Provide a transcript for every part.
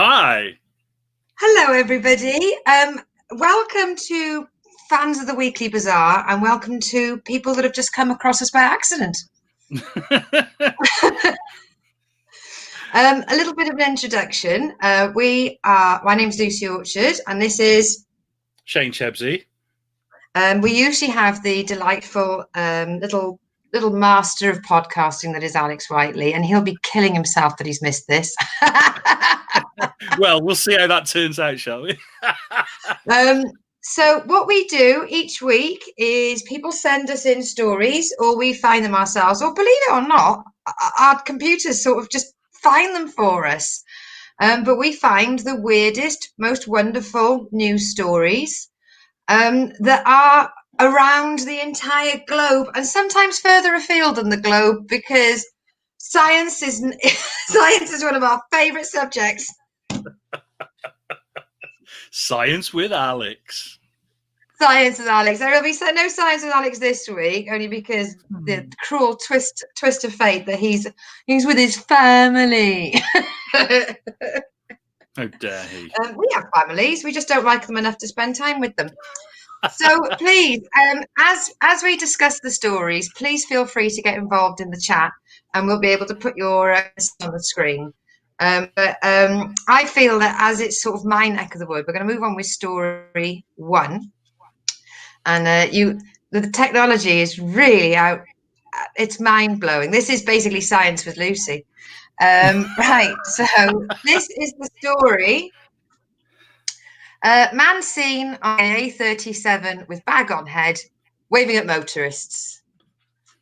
Hi. Hello, everybody. Welcome to fans of the Weekly Bazaar, and welcome to people that have just come across us by accident. A little bit of an introduction. My name's Lucy Orchard, and this is Shane Chebsey. We usually have the delightful little master of podcasting that is Alex Whiteley, and he'll be killing himself that he's missed this. Well, we'll see how that turns out, shall we? So what we do each week is people send us in stories, or we find them ourselves, or believe it or not, our computers sort of just find them for us. But we find the weirdest, most wonderful news stories that are around the entire globe, and sometimes further afield than the globe, because science is one of our favourite subjects. Science with Alex. Science with Alex. There will be no Science with Alex this week, only because the cruel twist of fate that he's with his family. How dare he? We have families. We just don't like them enough to spend time with them. So please, as we discuss the stories, please feel free to get involved in the chat, and we'll be able to put your on the screen. But I feel that as it's sort of my neck of the wood, we're going to move on with story one. And the technology is really out. It's mind-blowing. This is basically science with Lucy. Right, so this is the story. Man seen on A37 with bag on head, waving at motorists.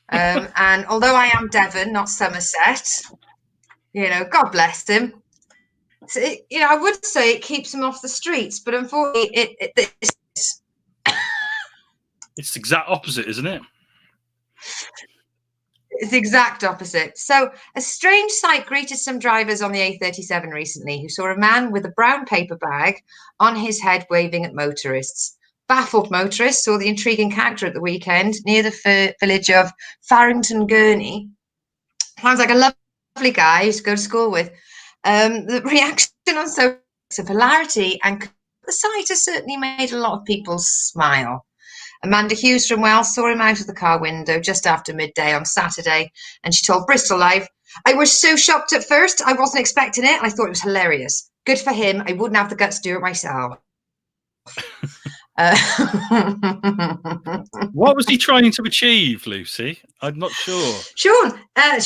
And although I am Devon, not Somerset, God bless him. So I would say it keeps him off the streets, but unfortunately, it's the exact opposite, isn't it? It's the exact opposite. So a strange sight greeted some drivers on the A37 recently who saw a man with a brown paper bag on his head waving at motorists. Baffled motorists saw the intriguing character at the weekend near the village of Farrington, Gurney. Sounds like a lovely guy I used to go to school with. The reaction on social hilarity and the sight has certainly made a lot of people smile. Amanda Hughes from Wells saw him out of the car window just after midday on Saturday, and she told Bristol Live, "I was so shocked at first, I wasn't expecting it, and I thought it was hilarious. Good for him, I wouldn't have the guts to do it myself." What was he trying to achieve, Lucy? I'm not sure. Sean, any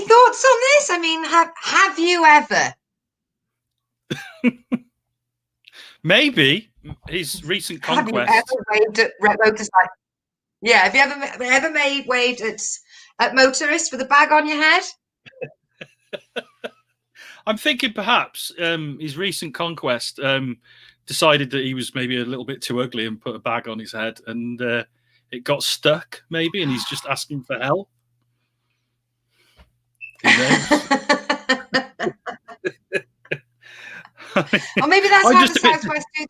thoughts on this? I mean, have you ever? Maybe his recent conquest. Have you ever waved at motorcycles? Yeah, have you ever waved at motorists with a bag on your head? I'm thinking perhaps his recent conquest decided that he was maybe a little bit too ugly and put a bag on his head, and it got stuck maybe, and he's just asking for help. Who knows? Or maybe that's how the Southwest do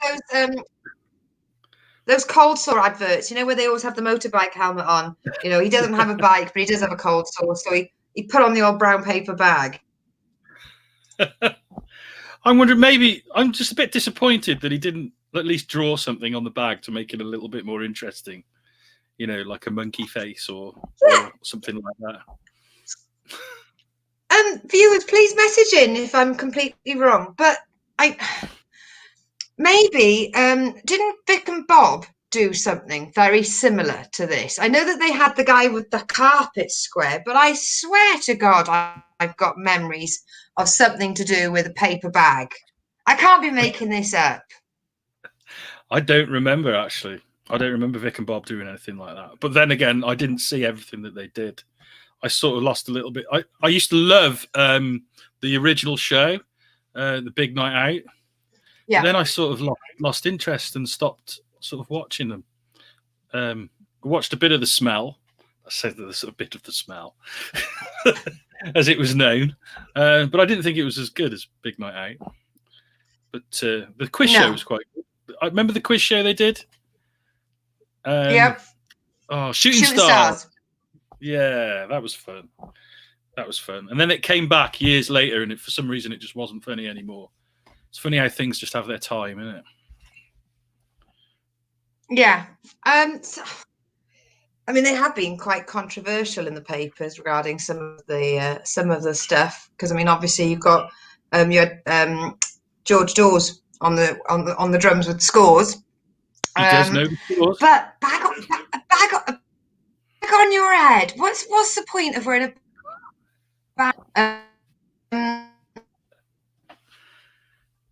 those cold sore adverts, where they always have the motorbike helmet on. He doesn't have a bike, but he does have a cold sore, so he put on the old brown paper bag. I'm wondering, maybe I'm just a bit disappointed that he didn't at least draw something on the bag to make it a little bit more interesting, like a monkey face or something like that. Viewers, please message in if I'm completely wrong, but didn't Vic and Bob do something very similar to this? I know that they had the guy with the carpet square, but I swear to God, I've got memories of something to do with a paper bag. I can't be making this up. I don't remember, actually. I don't remember Vic and Bob doing anything like that. But then again, I didn't see everything that they did. I sort of lost a little bit. I used to love the original show, The Big Night Out. Yeah. But then I sort of lost interest and stopped sort of watching them. Watched a bit of The Smell. I said that there's a bit of The Smell, as it was known. But I didn't think it was as good as Big Night Out. But the quiz show was quite good. I remember the quiz show they did. Yep. Oh, Shooting Stars. Yeah, that was fun. That was fun. And then it came back years later, and for some reason it just wasn't funny anymore. It's funny how things just have their time, isn't it? Yeah. So, I mean, they have been quite controversial in the papers regarding some of the stuff. Because I mean, obviously you've got you had George Dawes on the drums with the scores. He does know the scores. But bag on your head. What's the point of wearing a bag?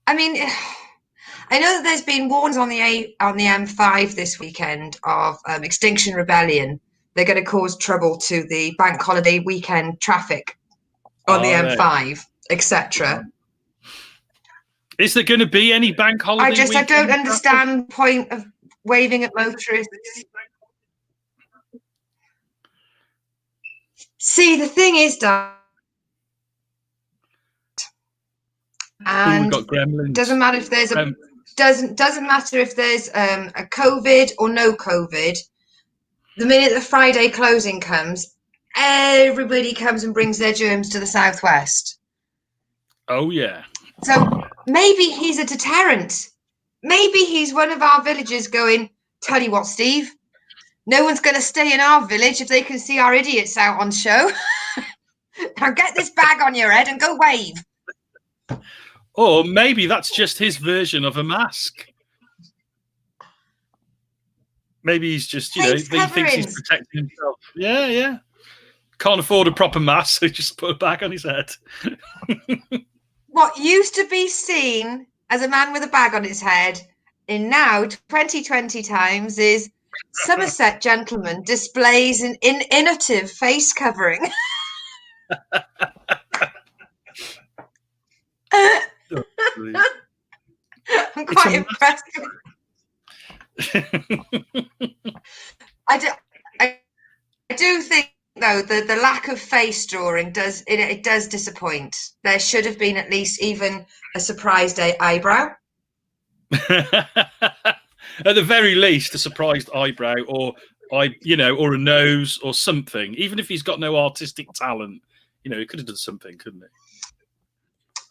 I mean, I know that there's been warnings on the M5 this weekend of Extinction Rebellion. They're going to cause trouble to the bank holiday weekend traffic on the M5, etc. Is there going to be any bank holiday? I don't understand the point of waving at motorists. See, the thing is, Dan, and got gremlins. Doesn't matter if there's doesn't matter if there's a COVID or no COVID. The minute the Friday closing comes, everybody comes and brings their germs to the southwest. Oh yeah. So maybe he's a deterrent. Maybe he's one of our villagers going, tell you what, Steve, no one's going to stay in our village if they can see our idiots out on show. Now get this bag on your head and go wave. Or maybe that's just his version of a mask. Maybe he's just, he thinks he's protecting himself. Yeah, yeah. Can't afford a proper mask, so just put a bag on his head. What used to be seen as a man with a bag on his head in now 2020 times is Somerset gentleman displays an innovative face covering. I'm quite impressed. I do think though the lack of face drawing does disappoint. There should have been at least even a surprised eyebrow. At the very least, a surprised eyebrow, or or a nose, or something. Even if he's got no artistic talent, he could have done something, couldn't he?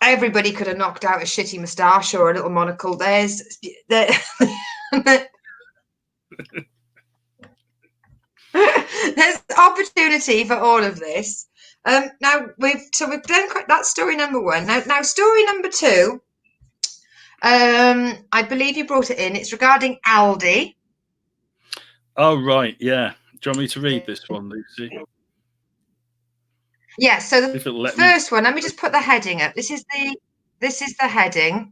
Everybody could have knocked out a shitty moustache or a little monocle. There's opportunity for all of this. Now we've done that story number one. Now story number two. I believe you brought it in. It's regarding Aldi. Oh right, yeah. Do you want me to read this one, Lucy? Yeah, so the first one, let me just put the heading up. This is the heading.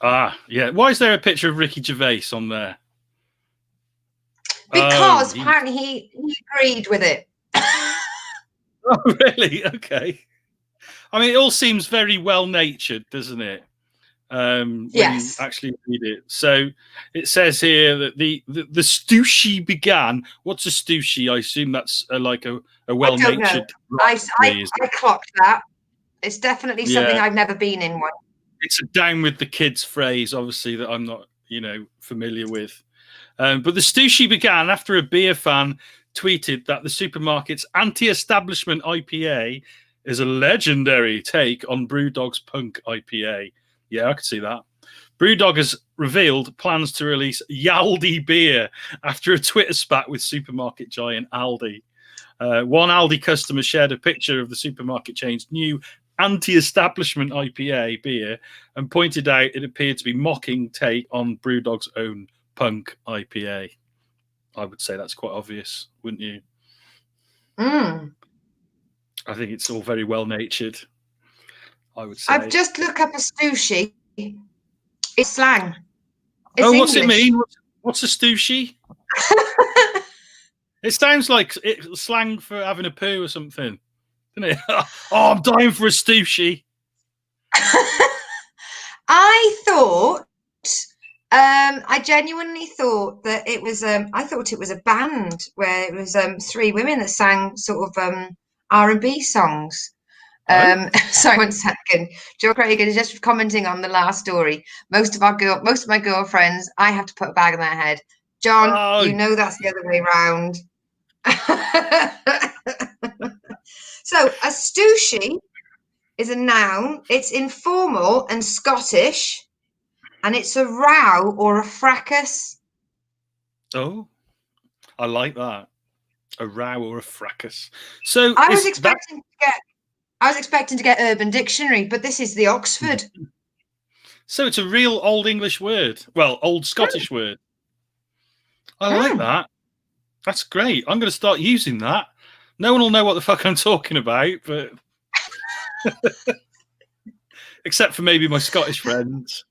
Ah, yeah. Why is there a picture of Ricky Gervais on there? Because apparently he agreed with it. Oh, really? Okay. I mean, it all seems very well-natured, doesn't it? When you actually read it. So it says here that the stooshy began. What's a stooshy? I assume that's like a well-natured. I clocked that. It's definitely something I've never been in one. It's a down with the kids phrase, obviously, that I'm not, familiar with. But the stooshy began after a beer fan tweeted that the supermarket's anti-establishment IPA is a legendary take on Brewdog's Punk IPA. Yeah, I could see that. Brewdog has revealed plans to release Yaldi beer after a Twitter spat with supermarket giant Aldi. One Aldi customer shared a picture of the supermarket chain's new anti-establishment IPA beer and pointed out it appeared to be mocking take on Brewdog's own Punk IPA. I would say that's quite obvious, wouldn't you? I think it's all very well-natured, I would say. I've just looked up a stooshy. It's slang. It's what's English. It mean? What's a stooshy? It sounds like slang for having a poo or something, doesn't it? Oh, I'm dying for a stooshy. I genuinely thought that it was. I thought it was a band where it was three women that sang sort of R&B songs. Sorry, 1 second. Joe Craig is just commenting on the last story. Most of my girlfriends, I have to put a bag on their head. John, you know that's the other way around. So a stooshy is a noun. It's informal and Scottish, and it's a row or a fracas. Oh, I like that. A row or a fracas. So I was is that? expecting to get Urban Dictionary, but this is the Oxford. So it's a real Old English word. Well, Old Scottish word. I like that. That's great. I'm going to start using that. No one will know what the fuck I'm talking about, but except for maybe my Scottish friends.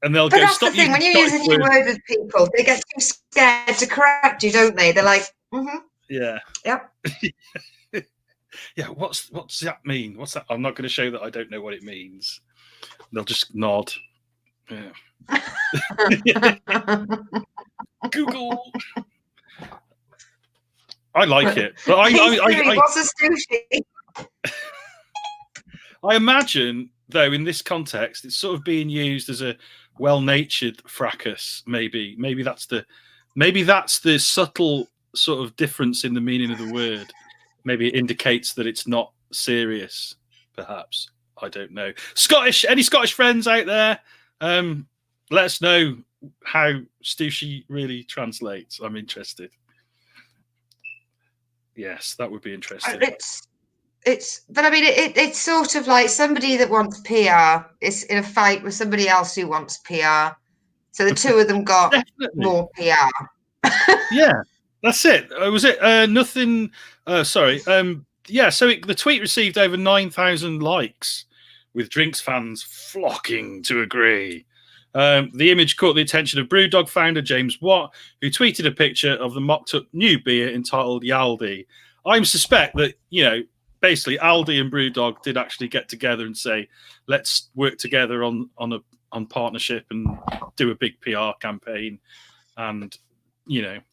And they'll But go, that's the stop thing, using when you use a Scottish new words. word with people, they get too scared to correct you, don't they? They're like, Yeah. yep. Yeah, what's that mean? What's that? I'm not going to show that I don't know what it means. They'll just nod. Yeah. Google. I like it, but what's a stooshy? I imagine though in this context, it's sort of being used as a well-natured fracas. Maybe that's the subtle sort of difference in the meaning of the word. Maybe it indicates that it's not serious. Perhaps, I don't know. Any Scottish friends out there? Let us know how stooshy really translates. I'm interested. Yes, that would be interesting. But I mean, it's sort of like somebody that wants PR is in a fight with somebody else who wants PR. So the two of them got more PR. Yeah, that's it. Was it nothing? Sorry. Yeah. So the tweet received over 9,000 likes, with drinks fans flocking to agree. The image caught the attention of Brewdog founder James Watt, who tweeted a picture of the mocked-up new beer entitled Yaldi. I suspect that, basically Aldi and Brewdog did actually get together and say, let's work together on partnership and do a big PR campaign, and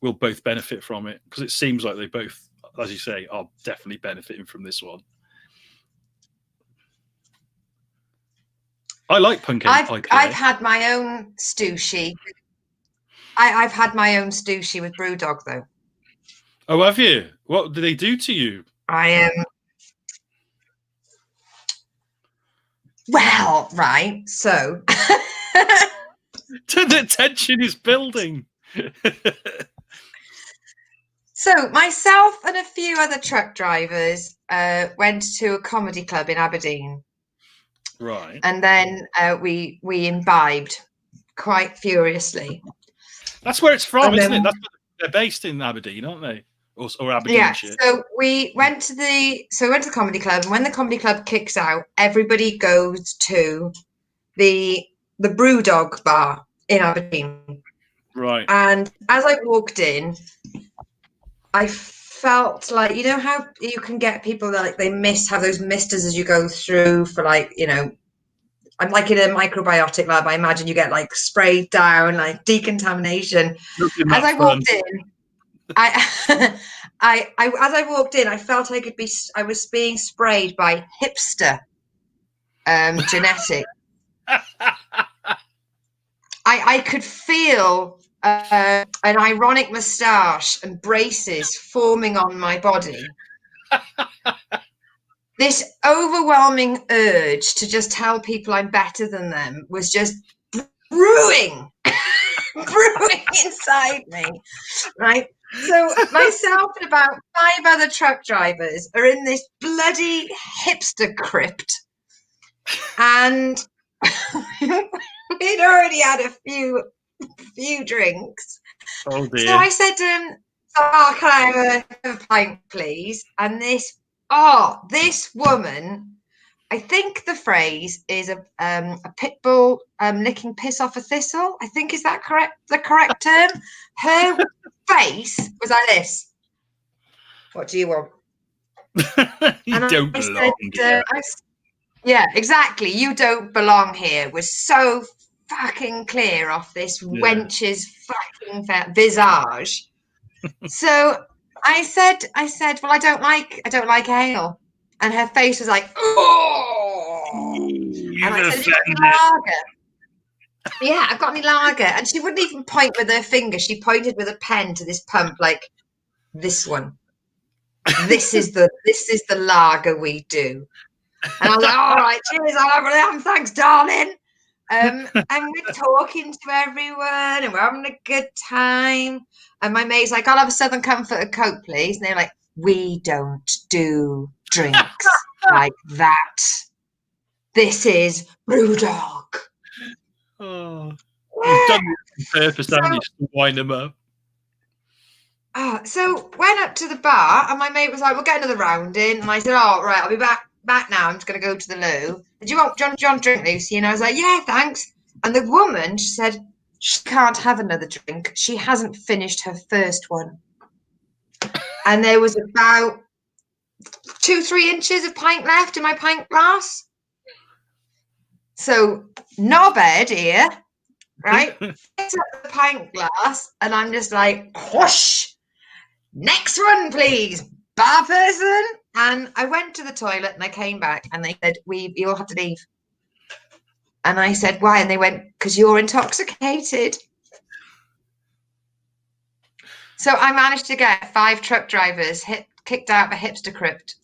we'll both benefit from it, because it seems like they both, as you say, are definitely benefiting from this one. I like pumpkin IPA. I've had my own stooshy. I've had my own stooshy with Brewdog, though. Oh, have you? What do they do to you? I am. Well, right. So The tension is building. So myself and a few other truck drivers went to a comedy club in Aberdeen. Right. And then we imbibed quite furiously. That's where it's from, isn't it? That's they're based in Aberdeen, aren't they? Or Aberdeenshire. Yeah. So we went to the comedy club, and when the comedy club kicks out, everybody goes to the Brewdog bar in Aberdeen. Right. And as I walked in, I felt like, you know how you can get people that they have those misters as you go through for I'm like in a microbiotic lab. I imagine you get sprayed down, decontamination. As I walked in, as I walked in, I felt I was being sprayed by hipster genetic. I could feel an ironic moustache and braces forming on my body. This overwhelming urge to just tell people I'm better than them was just brewing inside me, right? So myself and about 5 other truck drivers are in this bloody hipster crypt, and we'd already had a few drinks. Oh dear. So I said to him, can I have a pint, please? And this woman, I think the phrase is a pit bull licking piss off a thistle. I think, is that correct? The correct term? Her face was like this. What do you want? You don't belong here. Yeah, exactly. You don't belong here. Was so fucking clear off this wench's fucking visage. So I said, well, I don't like ale. And her face was like, oh. And I said, have you got any lager? Yeah, I've got any lager. And she wouldn't even point with her finger. She pointed with a pen to this pump, like, this one. This is the lager we do. And I was like, all right, cheers, I'll have one. Thanks, darling. And we're talking to everyone and we're having a good time. And my mate's like, I'll have a Southern Comfort and Coke, please. And they're like, we don't do drinks like that. This is Brewdog. Oh, you've done this on purpose, haven't you? To wind them up. So went up to the bar and my mate was like, we'll get another round in. And I said, oh, right, I'll be back now. I'm just going to go to the loo. Do you want John drink, Lucy? And I was like, yeah, thanks. And the woman, she said, she can't have another drink. She hasn't finished her first one. And there was about 2-3 inches of pint left in my pint glass. So knobhead here, right? Picks up the pint glass and I'm just like, whoosh, next one, please, bar person. And I went to the toilet and I came back and they said, you all have to leave. And I said, why? And they went, because you're intoxicated. So I managed to get 5 truck drivers kicked out of a hipster crypt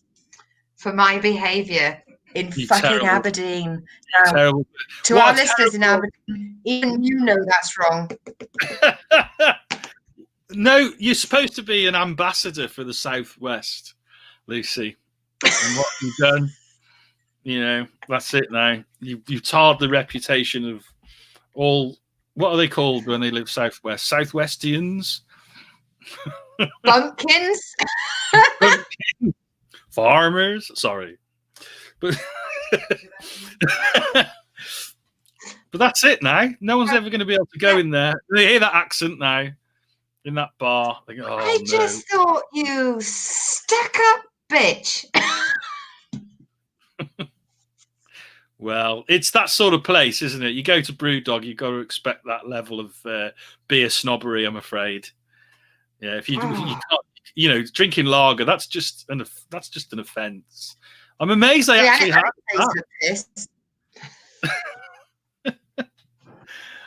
for my behaviour in fucking Aberdeen. Now, to our listeners in Aberdeen, even you know that's wrong. No, you're supposed to be an ambassador for the Southwest, Lucy. And what you've done, you know, that's it now. You've tarred the reputation of all, what are they called when they live Southwest? Southwestians? Bumpkins? Farmers? Sorry. But but that's it now. No one's ever going to be able to go in there. They hear that accent now in that bar. They go, I just thought you stuck up bitch. Well, it's that sort of place, isn't it? You go to Brewdog, you've got to expect that level of beer snobbery, I'm afraid. Yeah, if you can't, you know, drinking lager, that's just an offence. I'm amazed they actually had that.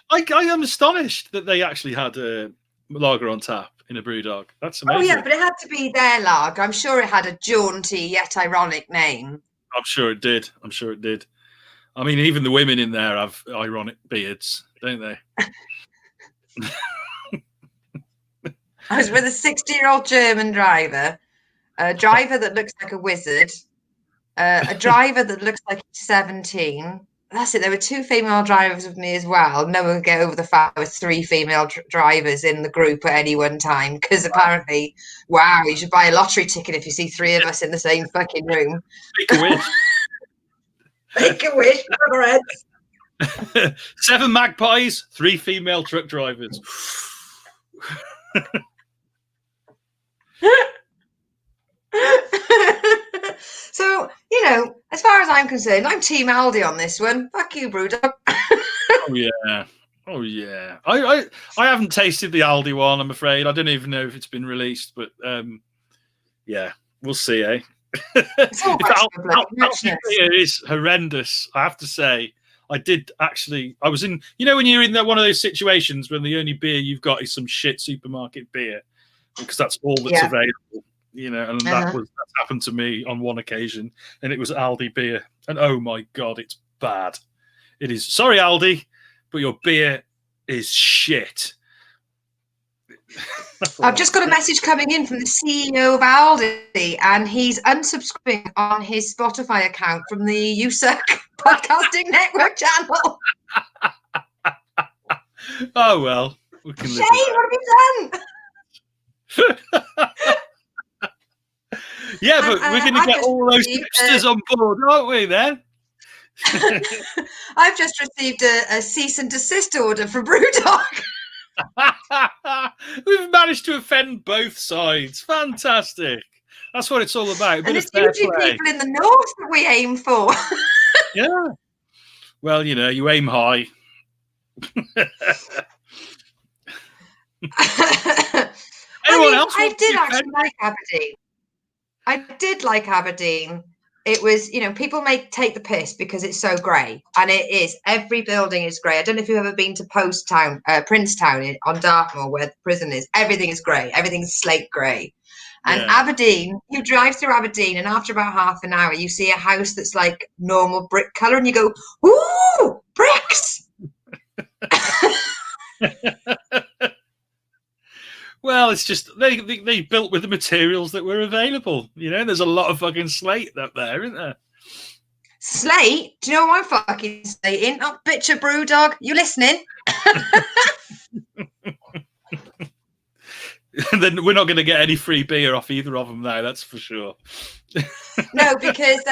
I am astonished that they actually had a lager on tap in a Brewdog. That's amazing. Oh yeah, but it had to be their lager. I'm sure it had a jaunty yet ironic name. I'm sure it did. I mean, even the women in there have ironic beards, don't they? I was with a 60-year-old German driver, a driver that looks like a wizard, a driver that looks like he's 17. That's it. There were 2 female drivers with me as well. No one could get over the fact there were 3 female drivers in the group at any one time because apparently, wow, you should buy a lottery ticket if you see 3 of us in the same fucking room. Make a wish. Make a wish, heads. 7 magpies, 3 female truck drivers. So, you know, as far as I'm concerned, I'm Team Aldi on this one. Fuck you, Brewdog. Oh yeah. I haven't tasted the Aldi one, I'm afraid. I don't even know if it's been released, but yeah, we'll see, eh? Aldi beer is horrendous, I have to say. I was in, you know, when you're in one of those situations when the only beer you've got is some shit supermarket beer because that's all that's available, you know, and that happened to me on one occasion, and it was Aldi beer, and oh my god, it's bad. It is. Sorry, Aldi, but your beer is shit. I've just got a message coming in from the CEO of Aldi, and he's unsubscribing on his Spotify account from the USUK Podcasting Network channel. Oh well, we can live. Shane, what have you done? Yeah, but we're going to get all those hipsters on board, aren't we? Then I've just received a cease and desist order for Brewdog. We've managed to offend both sides. Fantastic. That's what it's all about. And it's usually people in the north that we aim for. Yeah. Well, you know, you aim high. I did actually like Aberdeen. I did like Aberdeen. it was, people may take the piss because it's so grey, and it is. Every building is grey. I don't know if you've ever been to Princetown on Dartmoor, where the prison is. Everything is grey. Everything's slate grey. And Aberdeen, you drive through Aberdeen, and after about half an hour, you see a house that's like normal brick colour, and you go, "Ooh, bricks!" Well, it's just they built with the materials that were available. There's a lot of fucking slate up there, isn't there? Slate? Do you know what I'm fucking slating? Oh, bitch of brew dog. You listening? And then we're not going to get any free beer off either of them now, that's for sure. No, because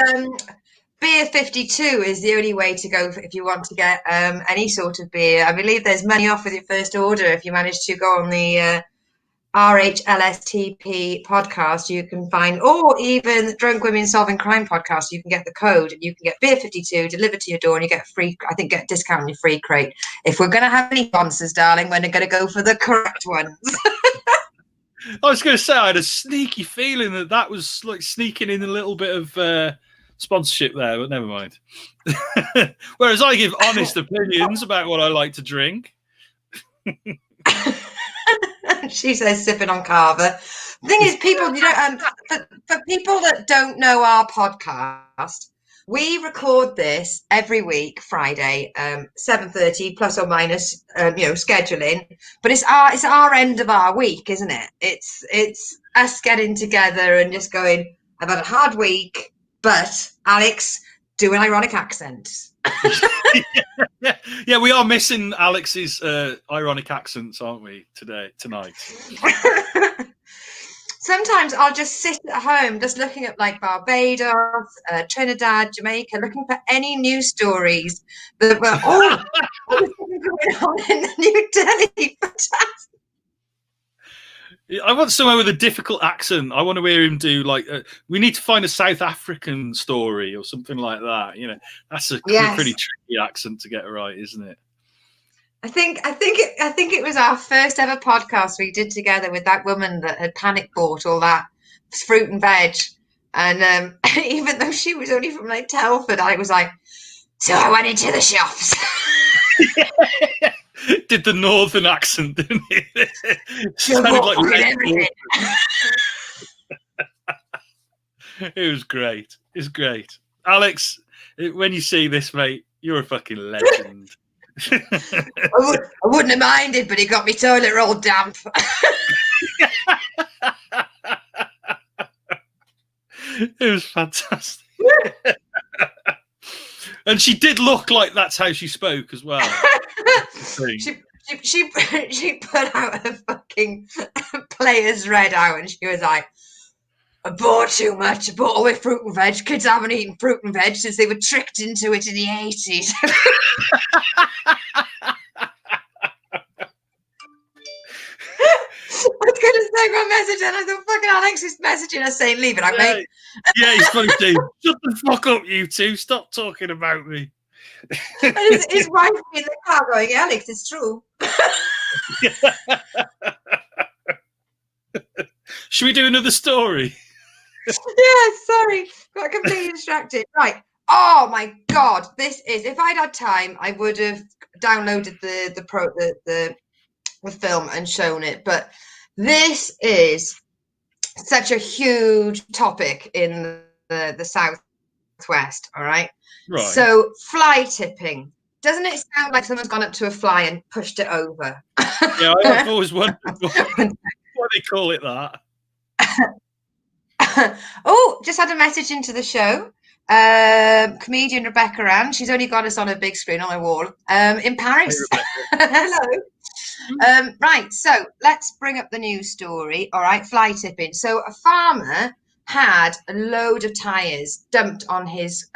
beer 52 is the only way to go if you want to get any sort of beer. I believe there's money off with your first order if you manage to go on the RHLSTP podcast. You can find, or even Drunk Women Solving Crime podcast. You can get the code and you can get beer 52 delivered to your door, and you get get a discount on your free crate. If we're going to have any sponsors, darling, we're going to go for the correct ones. I was going to say, I had a sneaky feeling that was like sneaking in a little bit of sponsorship there, but never mind. Whereas I give honest opinions about what I like to drink. She says sipping on Carver. The thing is, people, for people that don't know our podcast, we record this every week, Friday, 7:30 plus or minus, scheduling. But it's our end of our week, isn't it? It's us getting together and just going, I've had a hard week, but Alex, do an ironic accent. Yeah, we are missing Alex's ironic accents, aren't we, tonight? Sometimes I'll just sit at home, just looking at like Barbados, Trinidad, Jamaica, looking for any news stories that were what's going on in the New Delhi. I want someone with a difficult accent. I want to hear him do like. We need to find a South African story or something like that. That's a pretty tricky accent to get right, isn't it? I think it was our first ever podcast we did together with that woman that had panic bought all that fruit and veg, and even though she was only from like Telford, I was like, so I went into the shops. Did the northern accent, didn't it? Sounded like everything. It was great. It's great. Alex, when you see this, mate, you're a fucking legend. I wouldn't have minded, but it got me toilet roll damp. It was fantastic. And she did look like that's how she spoke as well. She put out a fucking Players Red out, and she was like, I bought too much. I bought all my fruit and veg. Kids haven't eaten fruit and veg since they were tricked into it in the 80s. I was going to say my message, and I thought, fucking Alex is messaging us saying, leave it out, mate. Yeah, he's funny too. Shut the fuck up, you two. Stop talking about me. And his wife in the car going, Alex, it's true. Should we do another story? Yeah, sorry. Got completely distracted. Right. Oh my God. This is, if I'd had time, I would have downloaded the film and shown it. But this is such a huge topic in the Southwest. All right. Right. So fly tipping. Doesn't it sound like someone's gone up to a fly and pushed it over? Yeah, I've always wondered why they call it that. Oh, just had a message into the show. Comedian Rebecca Ann. She's only got us on a big screen on my wall. In Paris. Hey, hello. Right, so let's bring up the news story. All right, fly tipping. So a farmer had a load of tires dumped on his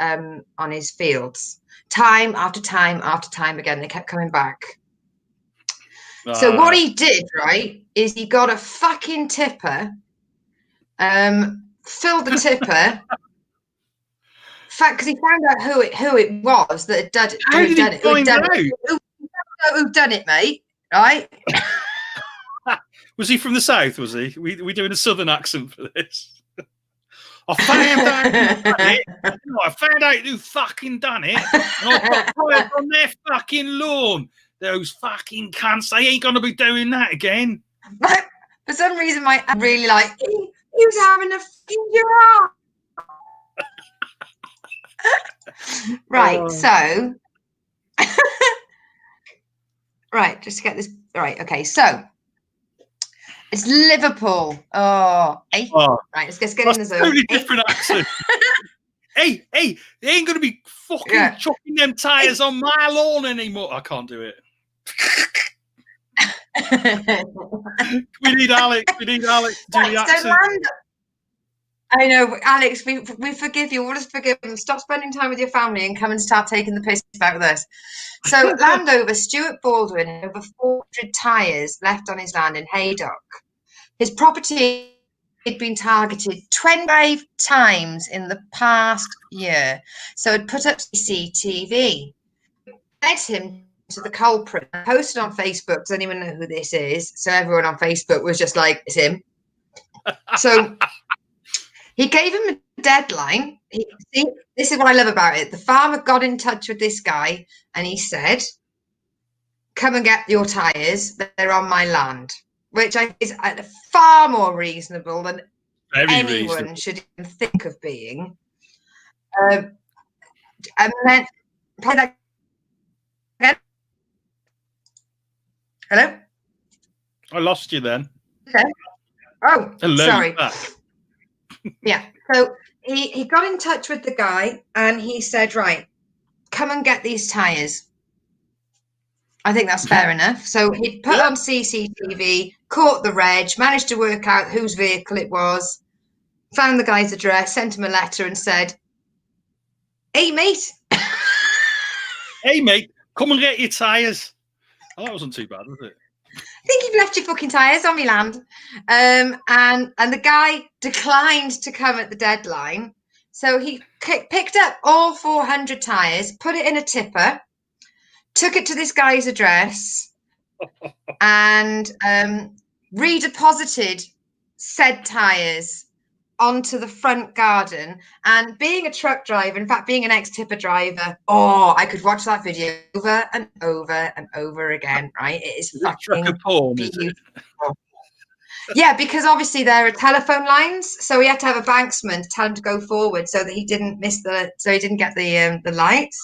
fields. Time after time after time again. They kept coming back. So what he did, right, is he got a fucking tipper, filled the tipper. Fact, because he found out who it was that had done it. How did he find out? Who done it, mate? Right? Was he from the south? Was he? We doing a southern accent for this? I found out who done it. You know, I found out who fucking done it. And I got tired on their fucking lawn. Those fucking cunts, they ain't going to be doing that again. But for some reason, my aunt really like, he was having a fucking giraffe. Right, so, right, just to get this, right, okay, so, it's Liverpool. Oh, hey. Oh, right, let's get in the zone. Totally different accent. Hey, they ain't going to be fucking chucking them tyres on my lawn anymore. I can't do it. We need Alex to do the accent. I know, but Alex, we forgive you. We'll just forgive them. Stop spending time with your family and come and start taking the piss about this. So, Landover Stuart Baldwin had over 400 tyres left on his land in Haydock. His property had been targeted 25 times in the past year. So, it put up CCTV. Led him to the culprit. I posted on Facebook. Does anyone know who this is? So, everyone on Facebook was just like, it's him. So, he gave him a deadline. This is what I love about it. The farmer got in touch with this guy and he said, come and get your tyres. They're on my land, which I think is far more reasonable than anyone should even think of being. And then, play that again. Hello? I lost you then. Okay. Oh, hello, sorry. Yeah, so he got in touch with the guy and he said, right, come and get these tyres. I think that's fair enough. So he put on CCTV, caught the reg, managed to work out whose vehicle it was, found the guy's address, sent him a letter and said, hey, mate. Hey, mate, come and get your tyres. Oh, that wasn't too bad, was it? I think you've left your fucking tyres on my land. And the guy declined to come at the deadline. So he picked up all 400 tyres, put it in a tipper, took it to this guy's address and redeposited said tyres onto the front garden. And being a truck driver, in fact, being an ex-tipper driver, I could watch that video over and over and over again, right? It is fucking beautiful. Yeah, because obviously there are telephone lines, so he had to have a banksman to tell him to go forward so that he didn't get the lights.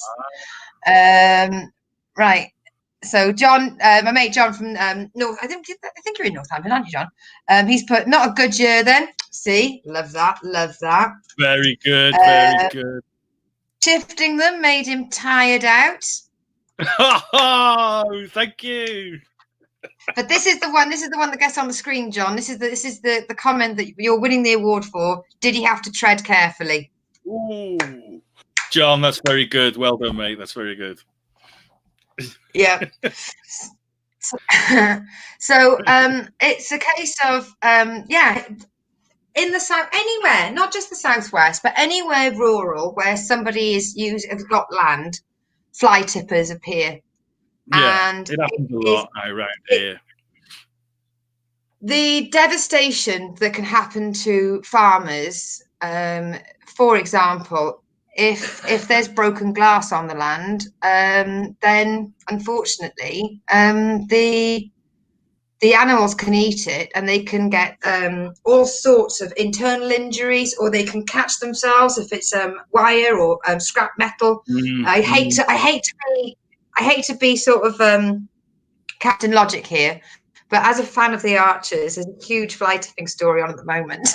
Right. So John, my mate John from North, I think you're in Northampton, aren't you, John? He's put not a good year then. See, love that. Very good, very good. Shifting them made him tired out. Oh, thank you. But this is the one that gets on the screen, John. This is the comment that you're winning the award for. Did he have to tread carefully? Ooh, John, that's very good. Well done, mate. That's very good. Yeah. So it's a case of in the south, anywhere, not just the southwest, but anywhere rural where somebody has got land, fly tippers appear. Yeah, and it happens a lot around here. The devastation that can happen to farmers, for example, if there's broken glass on the land, then unfortunately the animals can eat it and they can get all sorts of internal injuries, or they can catch themselves if it's wire or scrap metal. I hate to be sort of Captain Logic here, but as a fan of the Archers, there's a huge fly tipping story on at the moment.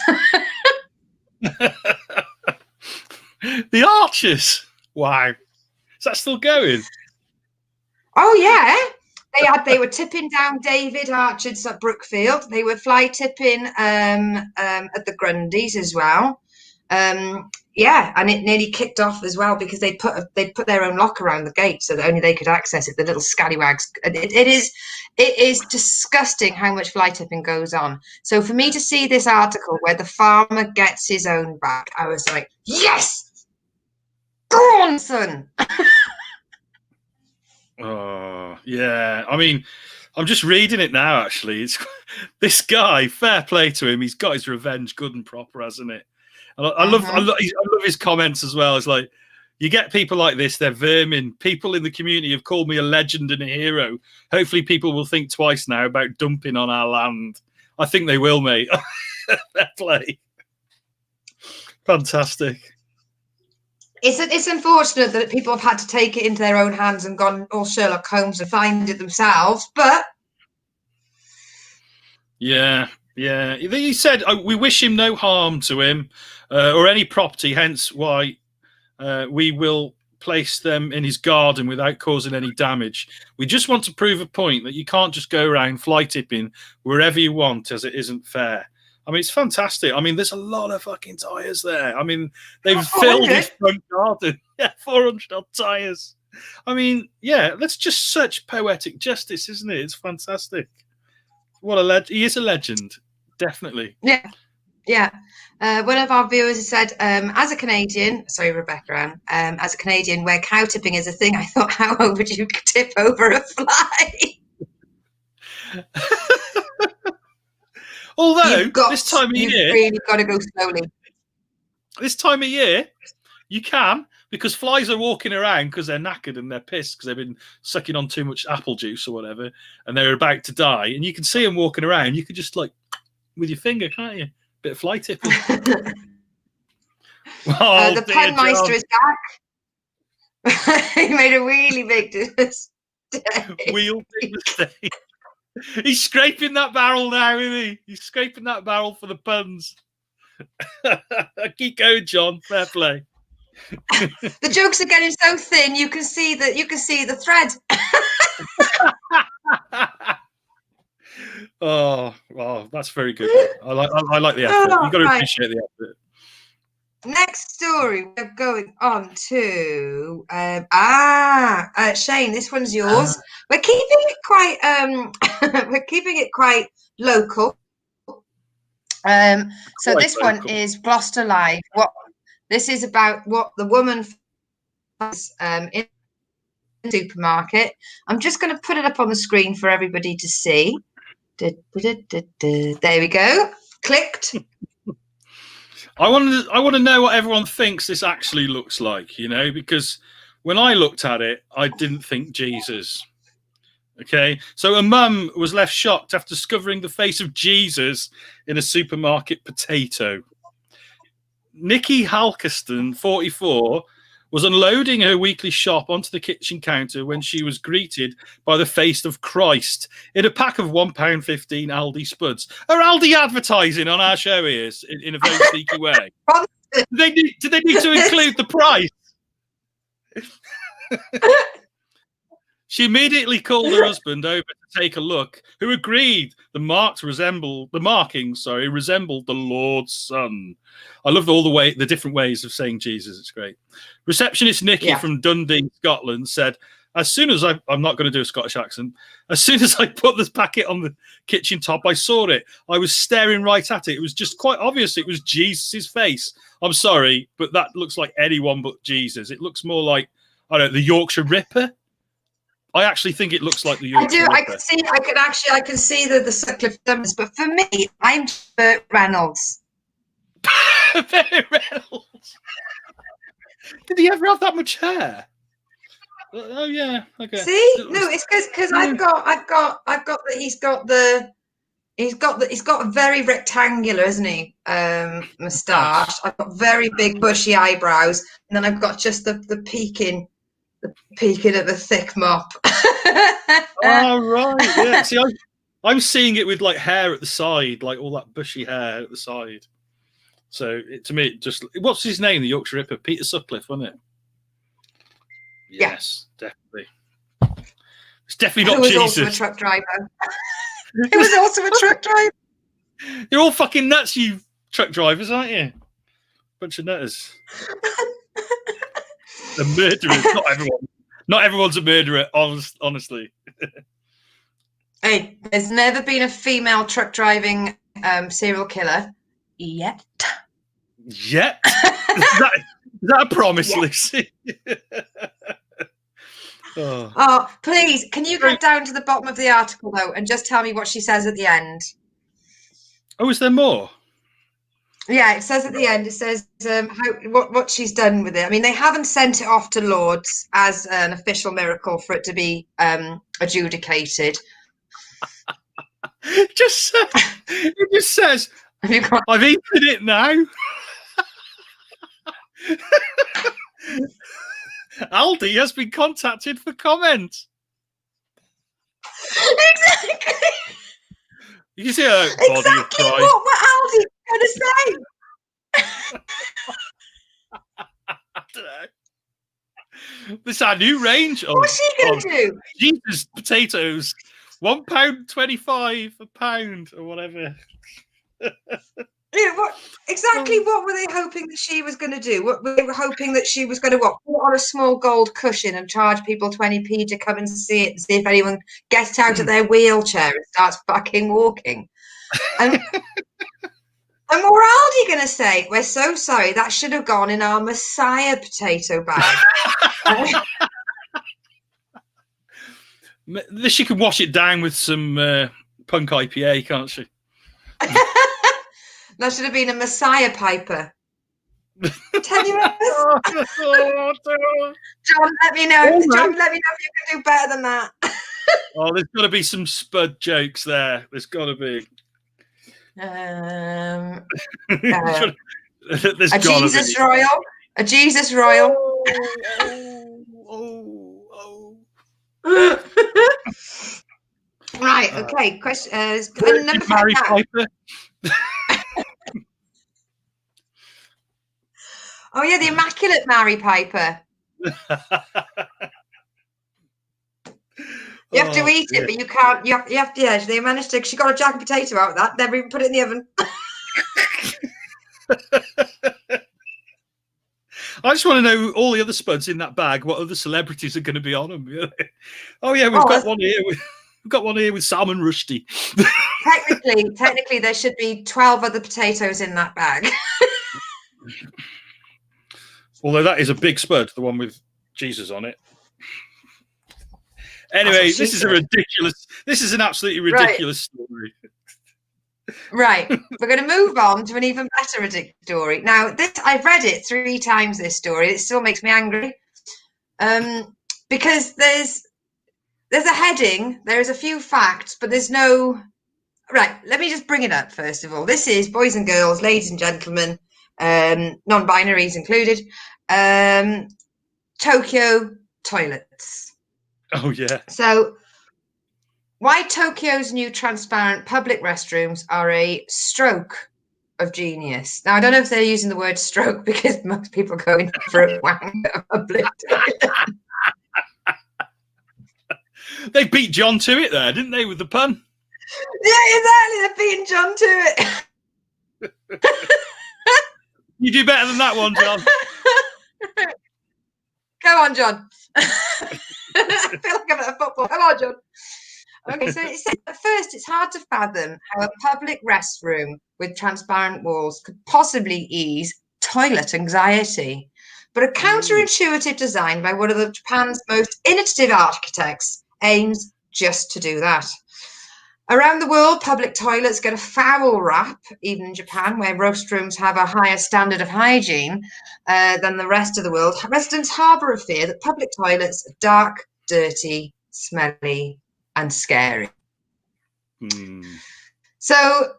The Archers? Wow. Is that still going? Oh, yeah. They were tipping down David Archer's at Brookfield. They were fly tipping at the Grundys as well. Yeah, and it nearly kicked off as well because they put their own lock around the gate so that only they could access it. The little scallywags. It is disgusting how much fly tipping goes on. So for me to see this article where the farmer gets his own back, I was like, yes, go on, son. Oh yeah. I mean, I'm just reading it now. Actually, it's this guy. Fair play to him. He's got his revenge, good and proper, hasn't it? And I love his comments as well. It's like, you get people like this, they're vermin. People in the community have called me a legend and a hero. Hopefully people will think twice now about dumping on our land. I think they will, mate. Fair play. Fantastic. It's unfortunate that people have had to take it into their own hands and gone all Sherlock Holmes and find it themselves, but... Yeah. He said, we wish him no harm to him or any property, hence why we will place them in his garden without causing any damage. We just want to prove a point that you can't just go around fly tipping wherever you want, as it isn't fair. I mean, it's fantastic. I mean, there's a lot of fucking tyres there. I mean, they've filled his front garden. Yeah, 400 odd tyres. I mean, yeah, that's just such poetic justice, isn't it? It's fantastic. What a legend. He is a legend, definitely. Yeah. One of our viewers has said, as a Canadian, sorry, Rebecca Ann, as a Canadian, where cow tipping is a thing, I thought, how would you tip over a fly? Although, this time of year... You've really got to go slowly. This time of year, you can, because flies are walking around because they're knackered and they're pissed because they've been sucking on too much apple juice or whatever, and they're about to die. And you can see them walking around. You can just, like, with your finger, can't you? Bit of fly tipping. The pun meister is back. He made a really big mistake. Real big mistake. He's scraping that barrel now, isn't he? He's scraping that barrel for the puns. Keep going, John. Fair play. The jokes are getting so thin you can see the thread. Oh, wow, that's very good. I like the effort. You've got to appreciate the effort. Next story, we're going on to Shane. This one's yours. We're keeping it quite local. So this one is Gloucester Live. This is about what the woman does in the supermarket. I'm just going to put it up on the screen for everybody to see. There we go. Clicked. I want to know what everyone thinks this actually looks like, you know, because when I looked at it, I didn't think Jesus. Okay, so a mum was left shocked after discovering the face of Jesus in a supermarket potato. Nikki Halkerston, 44, was unloading her weekly shop onto the kitchen counter when she was greeted by the face of Christ in a pack of £1.15 Aldi spuds. Are Aldi advertising on our show here in a very sneaky way? Do they need to include the price? She immediately called her husband over to take a look, who agreed the markings resembled the Lord's Son. I love the different ways of saying Jesus. It's great. Receptionist Nikki from Dundee, Scotland, said, as soon as I'm not going to do a Scottish accent, as soon as I put this packet on the kitchen top, I saw it. I was staring right at it. It was just quite obvious it was Jesus' face. I'm sorry, but that looks like anyone but Jesus. It looks more like, I don't know, the Yorkshire Ripper. I actually think it looks like the Yorkshire Ripper. I can see the Sutcliffe numbers, but for me, I'm Burt Reynolds. Burt Reynolds. Did he ever have that much hair? Oh yeah. Okay. See, no, it's because I've got that he's got a very rectangular, isn't he? Moustache. I've got very big bushy eyebrows, and then I've got just the peaking of the thick mop. Oh right, yeah. See, I'm seeing it with like hair at the side, like all that bushy hair at the side. So to me, what's his name? The Yorkshire Ripper, Peter Sutcliffe, wasn't it? Yes, definitely. It's definitely not Jesus. He was also a truck driver. He was also a truck driver. You're all fucking nuts, you truck drivers, aren't you? Bunch of nutters. The murderers, not everyone. Not everyone's a murderer, honestly. Hey, there's never been a female truck driving serial killer yet. Yet? Is that a promise, Lucy? Oh, please, can you get down to the bottom of the article, though, and just tell me what she says at the end? Oh, is there more? Yeah, it says at the end, it says what she's done with it. I mean, they haven't sent it off to Lords as an official miracle for it to be adjudicated. It just says, Have you got? I've eaten it now. Aldi has been contacted for comment. Exactly. You see a body Exactly of Christ. what Aldi's going to say. I don't know. This is our new range. What's she going to do? Jesus, potatoes. £1.25 a pound or whatever. Yeah, what were they hoping that she was going to do? What they were hoping that she was going to put on a small gold cushion and charge people 20p to come and see it and see if anyone gets out of their wheelchair and starts fucking walking. And what were Aldi going to say? We're so sorry, that should have gone in our Messiah potato bag. She can wash it down with some punk IPA, can't she? That should have been a Messiah piper. Tenuous. John, let me know. John, let me know if you can do better than that. Oh, there's got to be some Spud jokes there. There's got to be. A Jesus Royal. A Jesus Royal. Right. Okay. Question. Number 5 now. Oh yeah, the Immaculate Mary Piper. You have to eat it, but you can't. You have to. Yeah, they managed to. She got a jack and potato out of that. Never even put it in the oven. I just want to know all the other Spuds in that bag. What other celebrities are going to be on them? Oh yeah, we've got one here. We've got one here with Salman Rushdie. Technically, there should be 12 other potatoes in that bag. Although that is a big Spud, the one with Jesus on it. Anyway, this is an absolutely ridiculous story. Right, we're going to move on to an even better ridiculous story. Now, I've read it 3 times. This story, it still makes me angry, because there's a heading, there's a few facts, but there's no. Right, let me just bring it up first of all. This is, boys and girls, ladies and gentlemen, non-binaries included, Tokyo toilets. Oh yeah. So, why Tokyo's new transparent public restrooms are a stroke of genius. Now, I don't know if they're using the word stroke because most people go in for a wang at a public toilet. They beat John to it there, didn't they, with the pun? Yeah, exactly. They're beating John to it. You do better than that one, John. Go on, John. I feel like I'm at a football. Come on, John. Okay, so at first it's hard to fathom how a public restroom with transparent walls could possibly ease toilet anxiety. But a counterintuitive design by one of Japan's most innovative architects aims just to do that. Around the world, public toilets get a foul rap, even in Japan, where restrooms have a higher standard of hygiene than the rest of the world. Residents harbour a fear that public toilets are dark, dirty, smelly, and scary. So,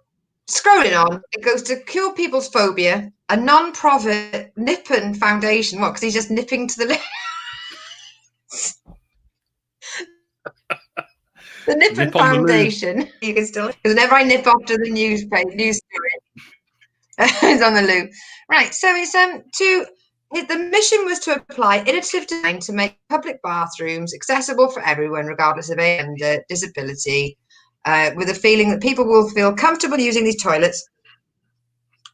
scrolling on, it goes to cure people's phobia. A non-profit Nippon Foundation, what? Because he's just nipping to the left. The Nippon Foundation. You can still, because whenever I nip after the news story, it's on the loo. Right. So it's the mission was to apply innovative design to make public bathrooms accessible for everyone, regardless of age and disability, with a feeling that people will feel comfortable using these toilets,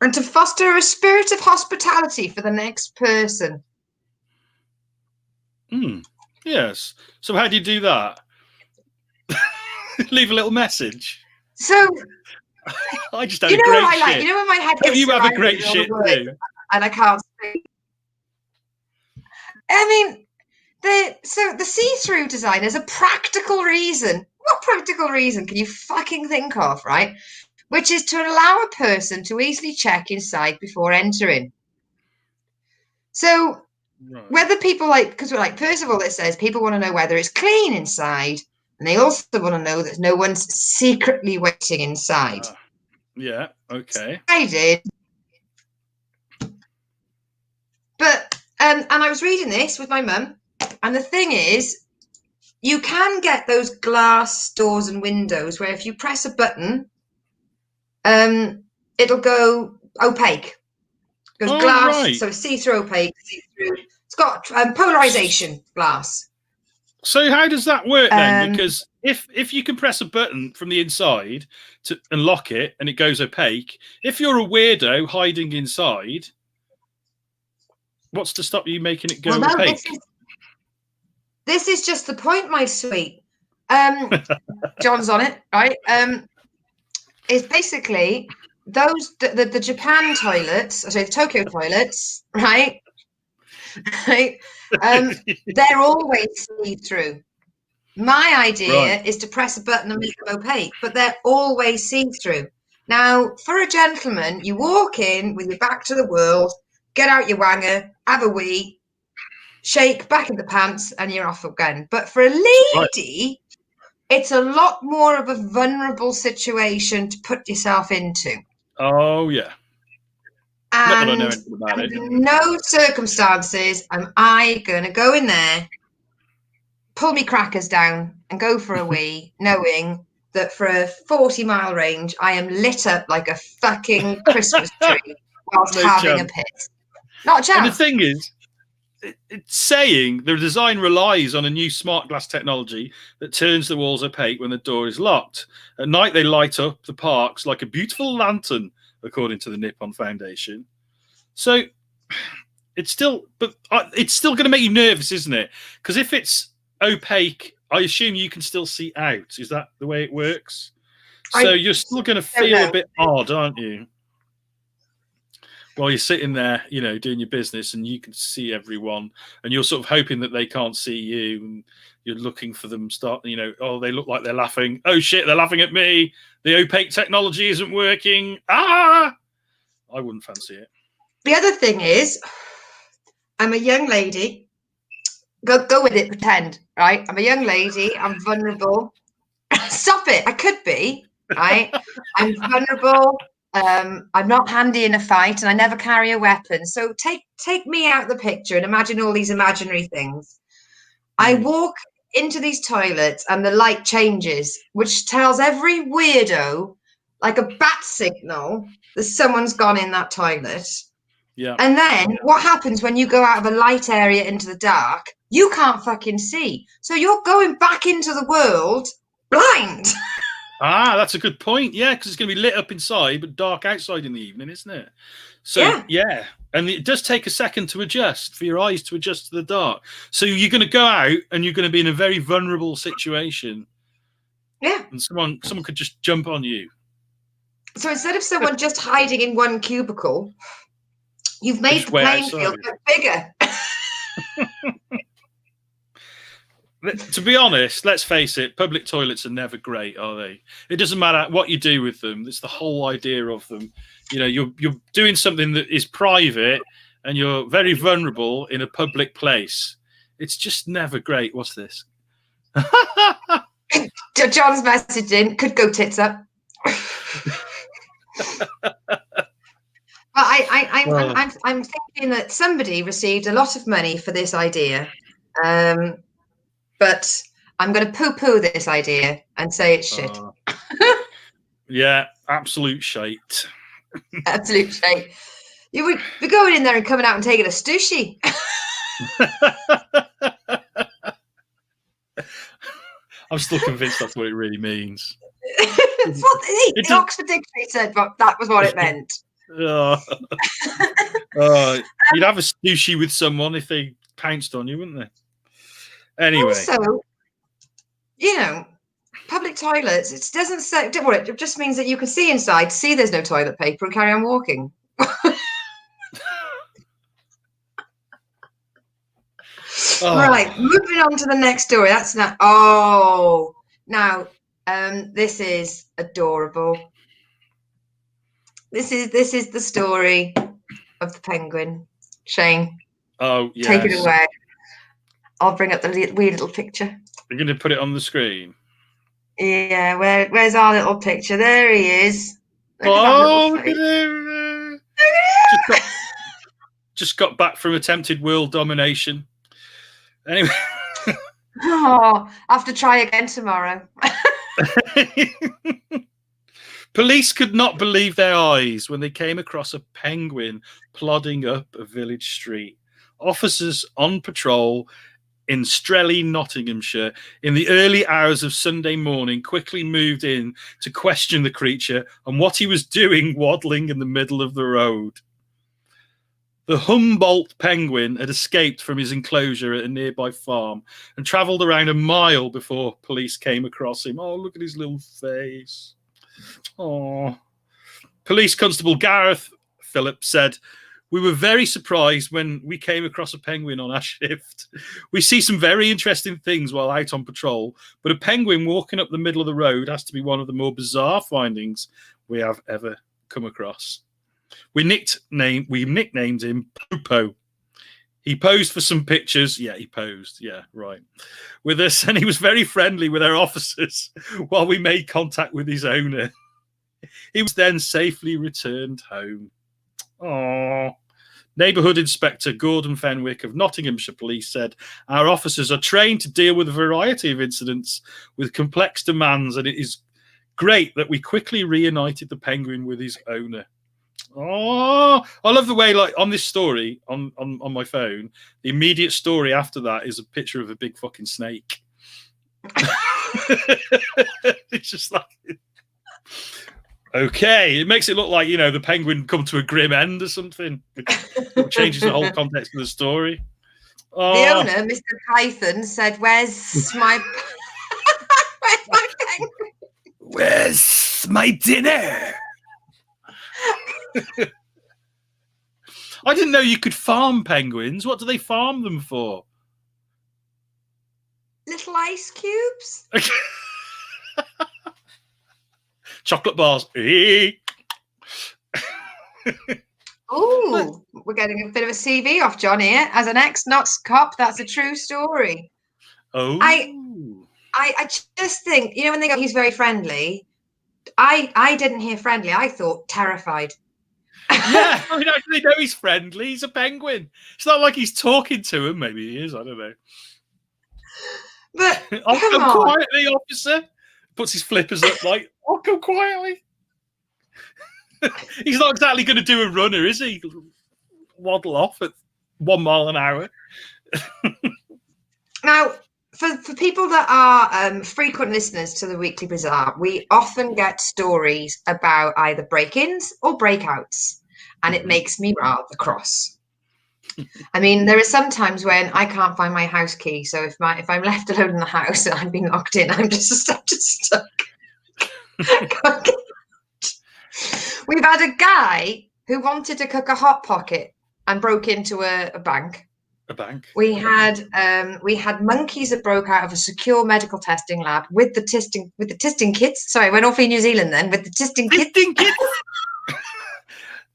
and to foster a spirit of hospitality for the next person. Yes. So how do you do that? Leave a little message. So I just had a great shit. Like? You know when my head gets you have a great shit too, and I can't speak. I mean, the see-through design is a practical reason. What practical reason can you fucking think of, right? which is to allow a person to easily check inside before entering. So whether people because we're first of all, it says people want to know whether it's clean inside, and they also want to know that no one's secretly waiting inside. Yeah, okay. I did. But, and I was reading this with my mum, and the thing is, you can get those glass doors and windows where if you press a button, it'll go opaque. It goes glass, right. so see-through opaque, see-through. It's got polarization glass. So how does that work then? Because if you can press a button from the inside to unlock it and it goes opaque, if you're a weirdo hiding inside, what's to stop you making it go opaque? This is just the point, my sweet. John's on it, right? It's basically the Japan toilets, sorry, the Tokyo toilets, right? Right? They're always see-through. My idea is to press a button and make them opaque, but they're always see-through. Now, for a gentleman, you walk in with your back to the world, get out your wanger, have a wee, shake, back in the pants, and you're off again. But for a lady, it's a lot more of a vulnerable situation to put yourself into. Oh, yeah. And under no circumstances am I going to go in there, pull me crackers down and go for a wee, knowing that for a 40-mile range, I am lit up like a fucking Christmas tree whilst having a piss. Not a chance. And the thing is, it's saying the design relies on a new smart glass technology that turns the walls opaque when the door is locked. At night, they light up the parks like a beautiful lantern, according to the Nippon Foundation. So it's still going to make you nervous, isn't it? Because if it's opaque, I assume you can still see out. Is that the way it works? So you're still going to feel a bit odd, aren't you? While you're sitting there, doing your business, and you can see everyone, and you're sort of hoping that they can't see you, and you're looking for them oh, they look like they're laughing. Oh shit, they're laughing at me. The opaque technology isn't working. I wouldn't fancy it. The other thing is, I'm a young lady. Go with it, pretend, right? I'm a young lady. I'm vulnerable. Stop it. I could be, right? I'm vulnerable. I'm not handy in a fight, and I never carry a weapon. So take me out of the picture and imagine all these imaginary things. I walk into these toilets and the light changes, which tells every weirdo, like a bat signal, that someone's gone in that toilet. Yeah. And then what happens when you go out of a light area into the dark? You can't fucking see. So you're going back into the world blind. That's a good point. Yeah, because it's going to be lit up inside, but dark outside in the evening, isn't it? So, yeah. And it does take a second to adjust, for your eyes to adjust to the dark. So you're going to go out and you're going to be in a very vulnerable situation. Yeah. And someone could just jump on you. So instead of someone just hiding in one cubicle, you've made the playing field bigger. To be honest, let's face it, public toilets are never great, are they? It doesn't matter what you do with them. It's the whole idea of them. You're doing something that is private and you're very vulnerable in a public place. It's just never great. What's this? John's message in, could go tits up. But I'm thinking that somebody received a lot of money for this idea. But I'm going to poo-poo this idea and say it's shit. Yeah, absolute shite. Absolute shite. You would be going in there and coming out and taking a sushi. I'm still convinced that's what it really means. It's what the Oxford Dictionary said, but that was what it meant. You'd have a sushi with someone if they pounced on you, wouldn't they? Anyway. Also, public toilets, it doesn't say, don't worry, it just means that you can see inside, see there's no toilet paper and carry on walking. Right, moving on to the next story. That's not, now, this is adorable. This is the story of the penguin. Shane, Oh, yes. take it away. I'll bring up the wee little picture. You're going to put it on the screen? Yeah, where's our little picture? There he is. Look at him. Just got back from attempted world domination. Anyway. Oh, I have to try again tomorrow. Police could not believe their eyes when they came across a penguin plodding up a village street. Officers on patrol in Strelley, Nottinghamshire, in the early hours of Sunday morning, quickly moved in to question the creature and what he was doing waddling in the middle of the road. The Humboldt penguin had escaped from his enclosure at a nearby farm and travelled around a mile before police came across him. Oh, look at his little face. Oh. Police Constable Gareth Phillips said, "We were very surprised when we came across a penguin on our shift. We see some very interesting things while out on patrol, but a penguin walking up the middle of the road has to be one of the more bizarre findings we have ever come across. We nicknamed him Popo. He posed for some pictures." Yeah, he posed. Yeah, right. With us, and he was very friendly with our officers while we made contact with his owner. He was then safely returned home. Oh. Neighbourhood Inspector Gordon Fenwick of Nottinghamshire Police said, "Our officers are trained to deal with a variety of incidents with complex demands, and it is great that we quickly reunited the penguin with his owner." Oh, I love the way, like, on this story on my phone, the immediate story after that is a picture of a big fucking snake. It's just like, okay, it makes it look like, the penguin come to a grim end or something, which changes the whole context of the story. Oh. The owner, Mr. Python, said, where's my penguin? Where's my dinner? I didn't know you could farm penguins. What do they farm them for? Little ice cubes. Chocolate bars. Ooh, we're getting a bit of a CV off John here. As an ex-Knots cop, that's a true story. Oh. I just think, when they go, he's very friendly. I didn't hear friendly. I thought terrified. Yeah, I mean, actually, no, he's friendly. He's a penguin. It's not like he's talking to him. Maybe he is. I don't know. But I'll come quietly, officer. Puts his flippers up like, I'll come quietly. He's not exactly going to do a runner, is he? Waddle off at 1 mile an hour. Now, for people that are frequent listeners to the Weekly Bazaar, we often get stories about either break-ins or breakouts, and it makes me rather cross. I mean, there are some times when I can't find my house key, so if I'm left alone in the house and I've been locked in, I'm just stuck. We've had a guy who wanted to cook a hot pocket and broke into a bank. A bank. We had monkeys that broke out of a secure medical testing lab with the testing kits. Sorry, I went off in New Zealand then with the testing kits.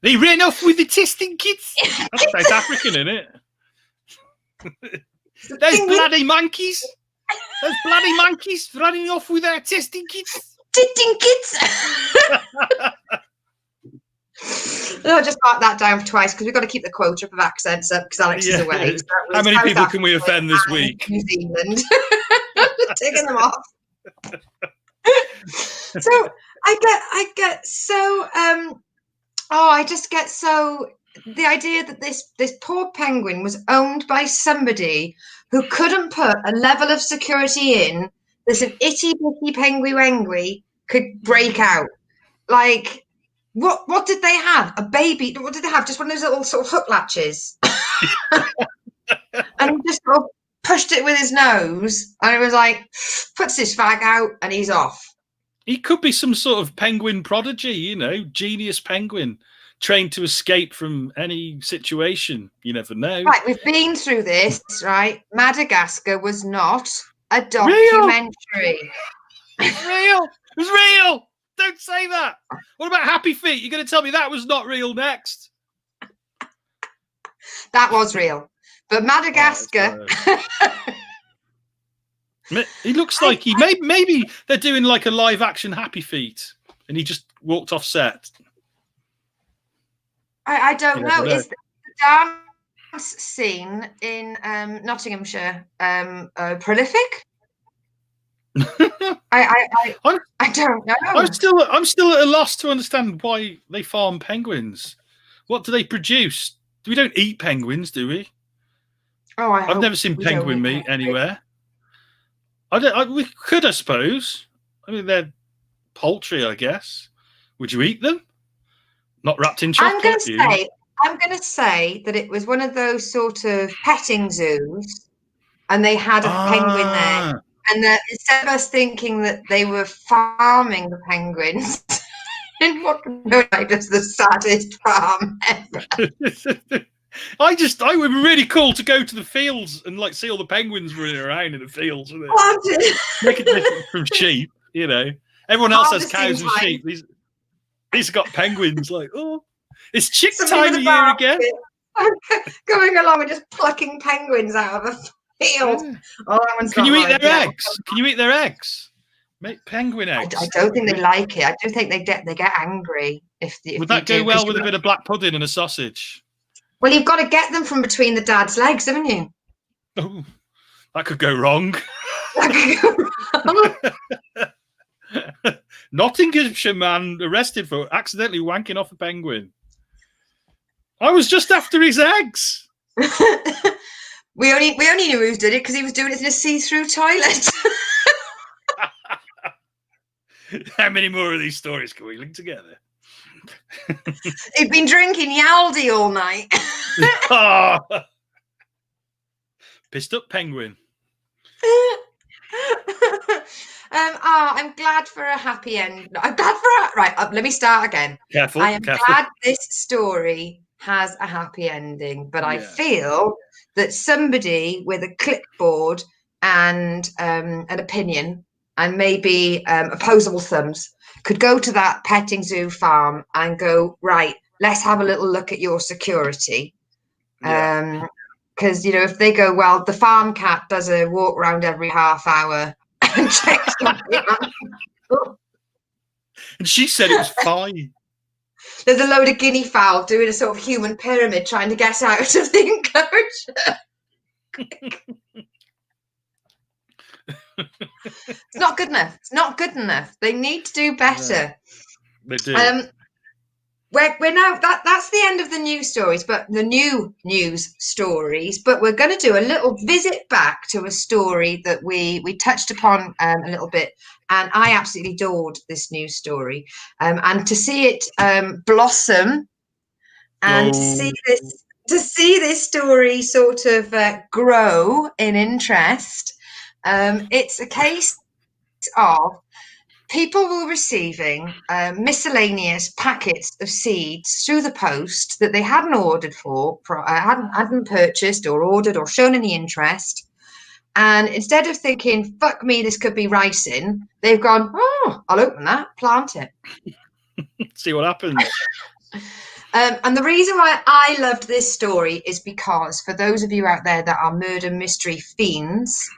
They ran off with the testing kits. That's South African, isn't it? Those bloody monkeys. Those bloody monkeys running off with their testing kits. Testing kits. No, just mark that down twice because we've got to keep the quota of accents up because Alex is away. So how many people can we offend this week? New Zealand. Taking them off. So I get so I just get so the idea that this poor penguin was owned by somebody who couldn't put a level of security in that an itty bitty penguin could break out. Like, what did they have? A baby? What did they have? Just one of those little sort of hook latches, and he just sort of pushed it with his nose, and it was like, puts his fag out, and he's off. He could be some sort of penguin prodigy, genius penguin, trained to escape from any situation. You never know. Right, we've been through this, right? Madagascar was not a documentary. It's real. It was real. Don't say that. What about Happy Feet? You're going to tell me that was not real next? That was real. But Madagascar... He looks like maybe they're doing like a live action Happy Feet and he just walked off set. I don't know. Is the dance scene in Nottinghamshire prolific? I don't know. I'm still at a loss to understand why they farm penguins. What do they produce? We don't eat penguins, do we? Oh, I've never seen penguin meat anywhere. We could, I suppose. I mean, they're poultry, I guess. Would you eat them? Not wrapped in chocolate? I'm going to say that it was one of those sort of petting zoos, and they had a penguin there. And that instead of us thinking that they were farming the penguins, in what is the saddest farm ever. I would be really cool to go to the fields and like see all the penguins running around in the fields. Make it different from sheep, you know. Everyone else has cows and sheep. These have got penguins. Like, oh, it's chick time of year again. Going along and just plucking penguins out of a field. Yeah. Oh, that one's Can you eat their eggs? Can you eat their eggs? Make penguin eggs. I don't think they like it. I do think they get angry if would that go well with a bit of black pudding and a sausage? Well, you've got to get them from between the dad's legs, haven't you? Oh, that could go wrong. Nottinghamshire man arrested for accidentally wanking off a penguin. I was just after his eggs. we only knew who did it because he was doing it in a see-through toilet. How many more of these stories can we link together? He'd been drinking Yaldi all night. Oh. Pissed up penguin. I'm glad for a happy end. I'm glad for right. Let me start again. Careful. I am glad this story has a happy ending, but I feel that somebody with a clipboard and an opinion and maybe opposable thumbs could go to that petting zoo farm and go, right, let's have a little look at your security. Because, you know, if they go, well, the farm cat does a walk around every half hour and checks and she said it was fine. There's a load of guinea fowl doing a sort of human pyramid trying to get out of the enclosure. It's not good enough. It's not good enough. They need to do better. They do. We're now that's the end of the news stories, but the new news stories. But we're going to do a little visit back to a story that we touched upon a little bit, and I absolutely adored this news story. And to see it blossom, and to see this story sort of grow in interest. It's a case of people were receiving miscellaneous packets of seeds through the post that they hadn't ordered for, hadn't purchased or ordered or shown any interest. And instead of thinking, fuck me, this could be ricin, they've gone, oh, I'll open that, plant it. See what happens. And the reason why I loved this story is because for those of you out there that are murder mystery fiends,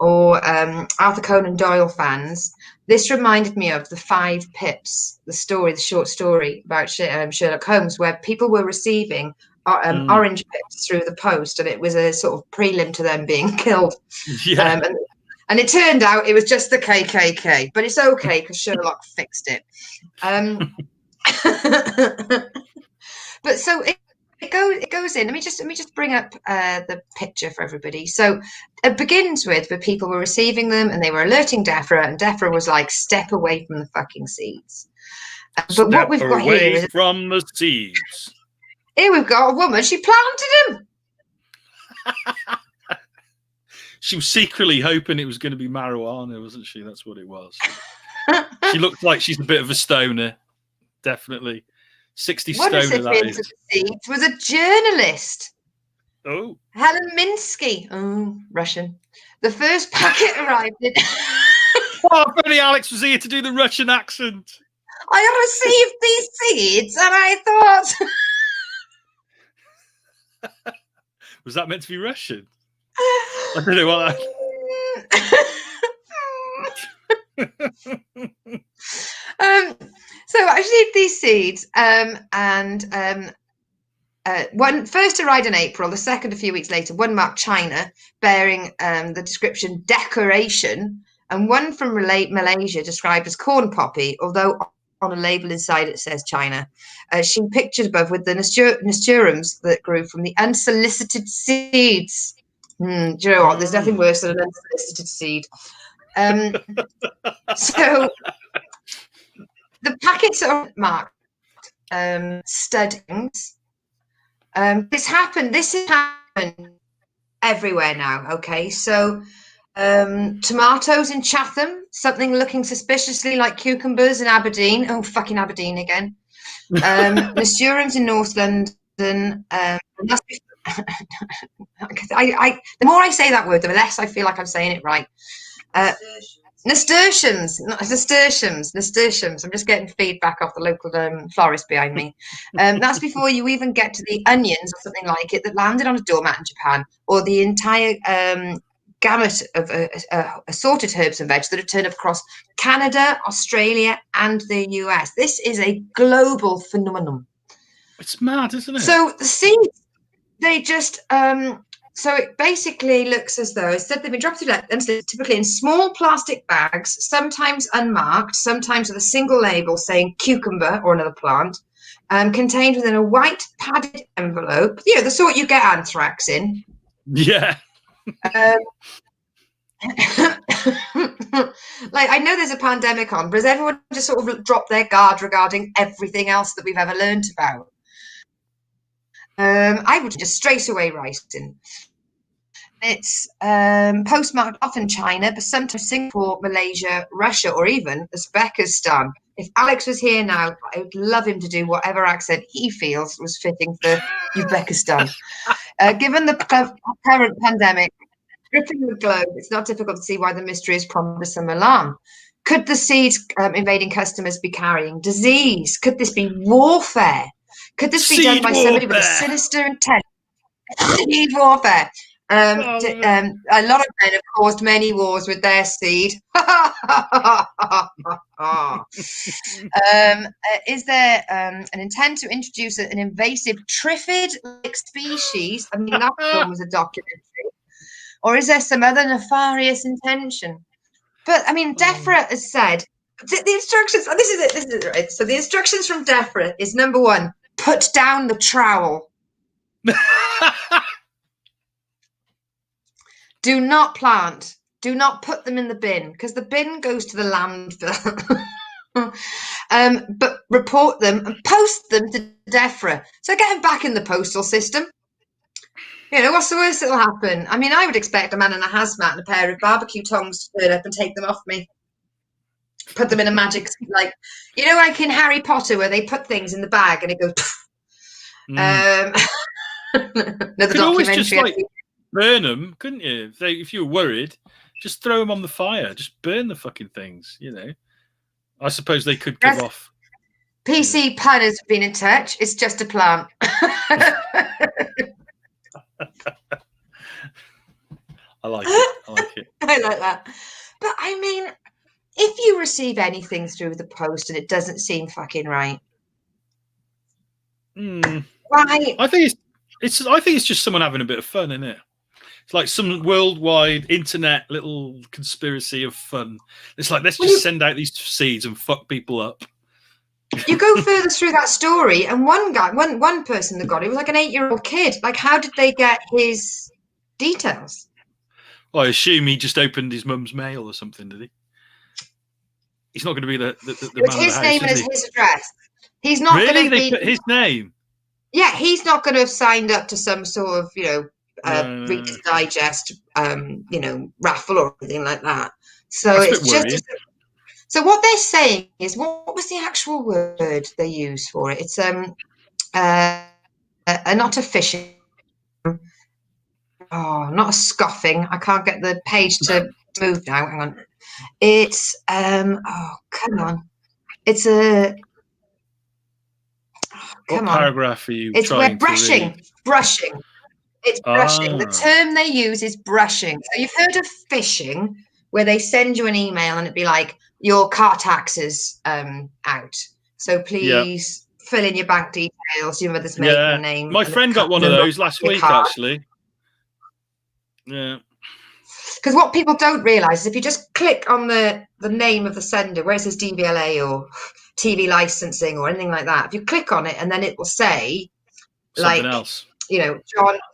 or Arthur Conan Doyle fans, this reminded me of the 5 Pips, the short story about Sherlock Holmes, where people were receiving orange pips through the post, and it was a sort of prelim to them being killed. Yeah. And it turned out it was just the KKK, but it's okay because Sherlock fixed it. But so it goes in. Let me just bring up the picture for everybody. So it begins with people were receiving them and they were alerting Defra, and Defra was like, "Step away from the fucking seeds." But what we've got here is from the seeds. Here we've got a woman. She planted them. She was secretly hoping it was going to be marijuana, wasn't she? That's what it was. She looked like she's a bit of a stoner, definitely. 60 stoner, that is. The seeds was a journalist. Oh. Helen Minsky. Oh, Russian. The first packet arrived in... Oh, if only Alex was here to do the Russian accent. I received these seeds and I thought... Was that meant to be Russian? I don't know what So I received these seeds one first arrived in April, the second a few weeks later, one marked China, bearing the description decoration, and one from Malaysia described as corn poppy, although on a label inside it says China. She pictured above with the nasturtiums that grew from the unsolicited seeds. Do you know what? There's nothing worse than an unsolicited seed. So the packets are marked studdings. This has happened everywhere now. Okay, so tomatoes in Chatham, something looking suspiciously like cucumbers in Aberdeen. Oh, fucking Aberdeen again. Nasturtiums in North London. The more I say that word, the less I feel like I'm saying it right. Nasturtiums. I'm just getting feedback off the local florist behind me. That's before you even get to the onions or something like it that landed on a doormat in Japan, or the entire gamut of assorted herbs and veg that have turned up across Canada, Australia, and the US. This is a global phenomenon. It's mad, isn't it? So the seeds, they just... So it basically looks as though instead they've been dropped through typically in small plastic bags, sometimes unmarked, sometimes with a single label saying cucumber or another plant, contained within a white padded envelope. You know, the sort you get anthrax in. Yeah. Like, I know there's a pandemic on, but has everyone just sort of dropped their guard regarding everything else that we've ever learned about? I would just straight away writing. It's postmarked often China, but sometimes Singapore, Malaysia, Russia, or even Uzbekistan. If Alex was here now, I would love him to do whatever accent he feels was fitting for Uzbekistan. Given the current pandemic gripping the globe, it's not difficult to see why the mystery has prompted some alarm. Could the seeds invading customers be carrying disease? Could this be warfare? Could this be done by somebody with a sinister intent? Seed warfare. A lot of men have caused many wars with their seed. Is there an intent to introduce an invasive triffid-like species? I mean, that film was a documentary. Or is there some other nefarious intention? But, I mean, DEFRA has said, the instructions, this is it, right? So the instructions from DEFRA is, number one, put down the trowel. Do not plant. Do not put them in the bin, because the bin goes to the landfill. But report them and post them to DEFRA. So get them back in the postal system. You know, what's the worst that'll happen? I mean, I would expect a man in a hazmat and a pair of barbecue tongs to turn up and take them off me. Put them in a magic, like, you know, like in Harry Potter where they put things in the bag and it goes... Another could always just, documentary. like, burn them, couldn't you? If you were worried, just throw them on the fire. Just burn the fucking things, you know. I suppose they could give off. PC pun has been in touch. It's just a plant. I like it. I like that. But I mean, if you receive anything through the post and it doesn't seem fucking right, why? I think it's just someone having a bit of fun, isn't it? It's like some worldwide internet little conspiracy of fun. It's like, let's just send out these seeds and fuck people up. You go further through that story, and one person that got it was like an 8-year-old kid. Like, how did they get his details? Well, I assume he just opened his mum's mail or something, did he? He's not going to be the man of the house, his name and his address. He's not really? going to They put his name? Yeah, he's not going to have signed up to some sort of, you know, Reader's Digest, you know, raffle or anything like that. So it's just... So what they're saying is, what was the actual word they use for it? It's not a fishing. Oh, not a scoffing. I can't get the page to move now. Hang on. It's oh, come on. It's a What come on. paragraph are you It's where trying to read? brushing. It's brushing. The Ah, term they use is brushing. So you've heard of phishing, where they send you an email and it'd be like, your car tax is out. So yeah, please fill in your bank details, your mother's yeah. maiden name, My and the friend got one of number of those last your week, car. actually. Yeah, Because what people don't realise is if you just click on the name of the sender, where it says DVLA or TV licensing or anything like that, if you click on it and then it will say, something like, else. you know,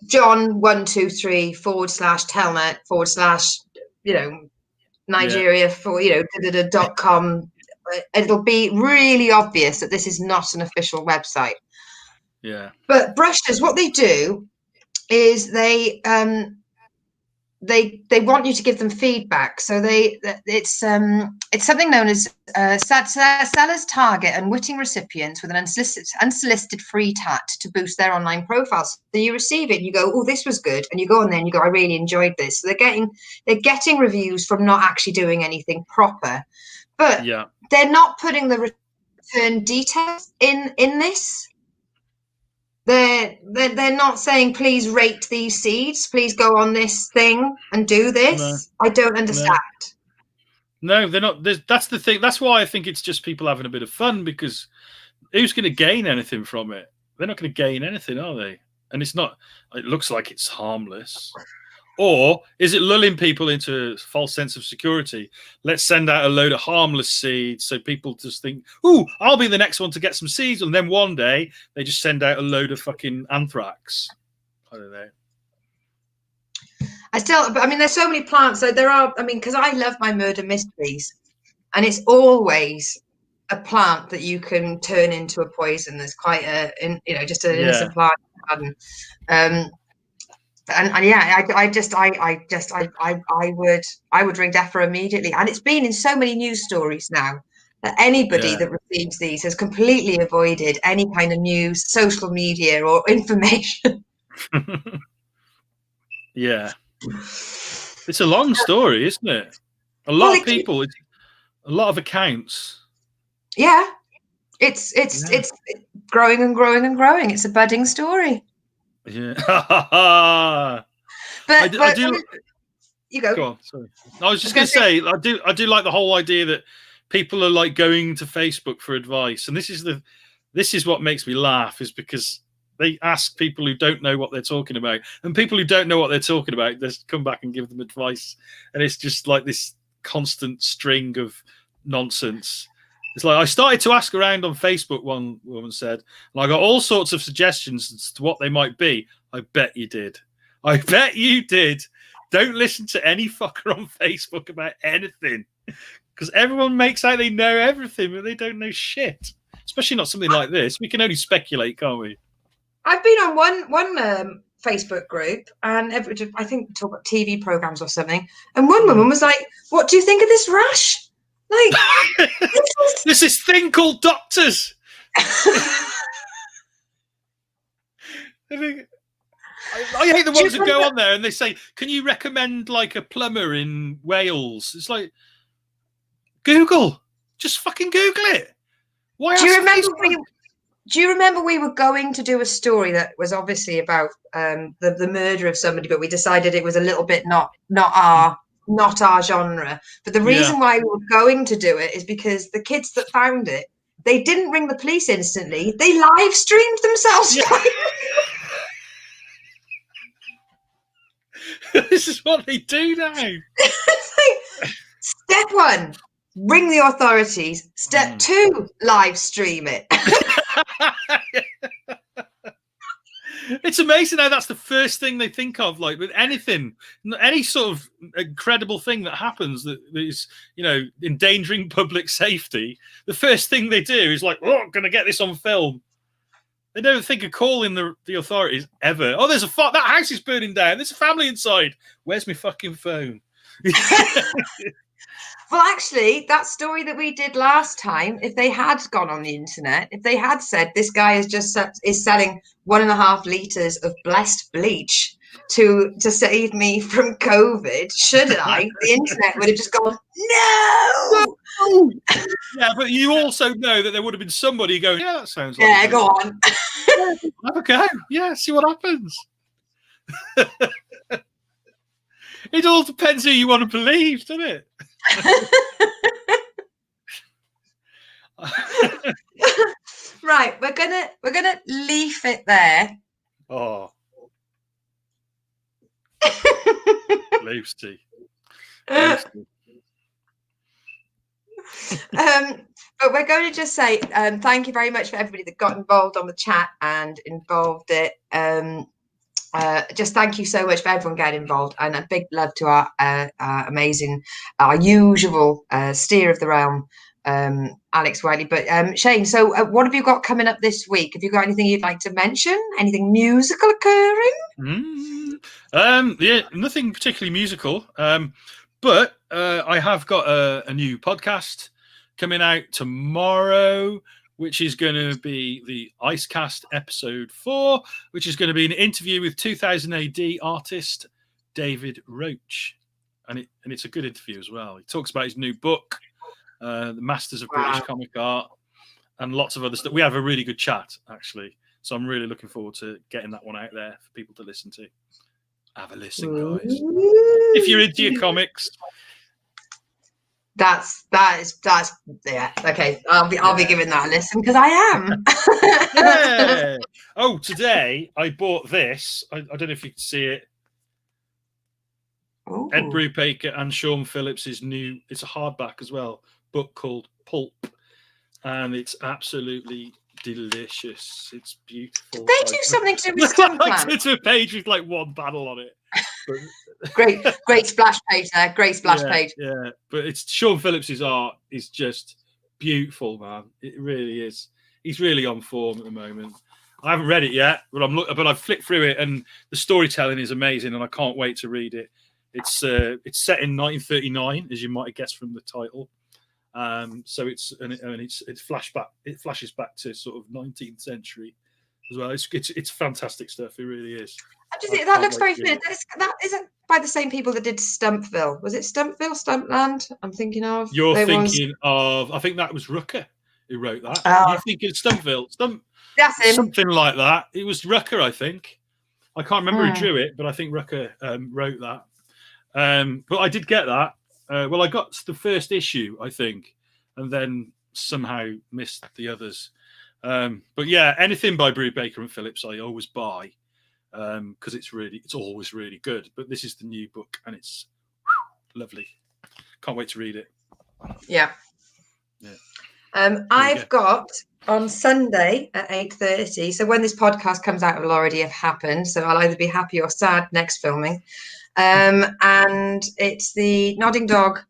John 123 / telnet / Yeah, Nigeria for .com. It'll be really obvious that this is not an official website. yeah. But brushers, what they do is they want you to give them feedback. So it's something known as sellers target unwitting recipients with an unsolicited free tat to boost their online profiles. So you receive it and you go, oh, this was good, and you go on there and you go, I really enjoyed this. So they're getting reviews from not actually doing anything proper, but Yeah. they're not putting the return details in this. They're not saying, please rate these seeds, please go on this thing and do No, this. I don't understand. no, they're not. That's the thing. That's why I think it's just people having a bit of fun, because who's going to gain anything from it? They're not going to gain anything, are they? And it's not. It looks like it's harmless. Or is it lulling people into a false sense of security? Let's send out a load of harmless seeds so people just think, ooh, I'll be the next one to get some seeds. And then one day they just send out a load of fucking anthrax. I don't know. I mean, there's so many plants. So there are, I mean, because I love my murder mysteries, and it's always a plant that you can turn into a poison. There's quite just an innocent plant garden. And yeah, I would ring DEFRA immediately. And it's been in so many news stories now that anybody that receives these has completely avoided any kind of news, social media, or information. Yeah. It's a long story, isn't it? A lot of people, a lot of accounts. Yeah. It's growing and growing and growing. It's a budding story. Yeah. but I do. You go. Go on. Sorry. I was just going to say, I do like the whole idea that people are like going to Facebook for advice, and this is what makes me laugh, is because they ask people who don't know what they're talking about, and people who don't know what they're talking about, they come back and give them advice, and it's just like this constant string of nonsense. It's like, I started to ask around on Facebook, one woman said, and I got all sorts of suggestions as to what they might be. I bet you did. I bet you did. Don't listen to any fucker on Facebook about anything, because everyone makes out they know everything, but they don't know shit. Especially not something like this. We can only speculate, can't we? I've been on one Facebook group, and I think talk about TV programs or something. And one woman was like, "What do you think of this rash?" Like, there's this thing called doctors. I hate the ones who go on there and they say, "Can you recommend like a plumber in Wales?" It's like, Google, just fucking Google it. Why? Do you remember we were going to do a story that was obviously about the murder of somebody, but we decided it was a little bit not our genre. But the reason why we were going to do it is because the kids that found it, they didn't ring the police instantly. They live streamed themselves. Yeah. This is what they do now. Step 1, ring the authorities. Step 2, live stream it. It's amazing how that's the first thing they think of, like with anything, any sort of incredible thing that happens that is, endangering public safety. The first thing they do is like, oh, I'm going to get this on film. They don't think of calling the authorities ever. Oh, there's that house is burning down. There's a family inside. Where's my fucking phone? Well, actually, that story that we did last time, if they had gone on the internet, if they had said this guy is selling 1.5 liters of blessed bleach, to save me from COVID, should I, the internet would have just gone, no! Yeah, but you also know that there would have been somebody going, yeah, that sounds like... Yeah, go on. Have a go. Yeah, see what happens. It all depends who you want to believe, doesn't it? Right, we're gonna leave it there. Oh, Lucy. But we're going to just say thank you very much for everybody that got involved on the chat and involved it. Just thank you so much for everyone getting involved, and a big love to our amazing, our usual steer of the realm, Alex Whiteley. But Shane, so what have you got coming up this week? Have you got anything you'd like to mention? Anything musical occurring? Yeah, nothing particularly musical. But I have got a new podcast coming out tomorrow, which is going to be the Icecast episode 4, which is going to be an interview with 2000 AD artist David Roach. And it's a good interview as well. He talks about his new book, The Masters of British Comic Art, and lots of other stuff. We have a really good chat, actually. So I'm really looking forward to getting that one out there for people to listen to. Have a listen, guys. If you're into your comics. That's yeah, okay. I'll be giving that a listen because I am. Yeah. Oh, today I bought this. I don't know if you can see it. Ooh. Ed Brubaker and Sean Phillips's new, it's a hardback as well, book called Pulp. And it's absolutely delicious. It's beautiful. They do something to do with Stumpland. It's a page with like one panel on it. Great splash page there. Great splash page. Yeah, but it's Sean Phillips's art is just beautiful, man. It really is. He's really on form at the moment. I haven't read it yet, but I've flicked through it, and the storytelling is amazing, and I can't wait to read it. It's set in 1939, as you might have guessed from the title. So it's flashback. It flashes back to sort of 19th century as well. It's fantastic stuff. It really is. That looks very familiar. That isn't by the same people that did Stumpville. Was it Stumpville, Stumpland? I'm thinking of. You're thinking of. I think that was Rucker who wrote that. You're thinking Stumpville, That's him. Something like that. It was Rucker, I think. I can't remember who drew it, but I think Rucker wrote that. But I did get that. Well, I got the first issue, I think, and then somehow missed the others. But yeah, anything by Brubaker and Phillips, I always buy because it's always really good. But this is the new book, and it's lovely. Can't wait to read it. Yeah. I've got on Sunday at 8:30. So when this podcast comes out, it'll already have happened. So I'll either be happy or sad next filming. And it's the Nodding Dog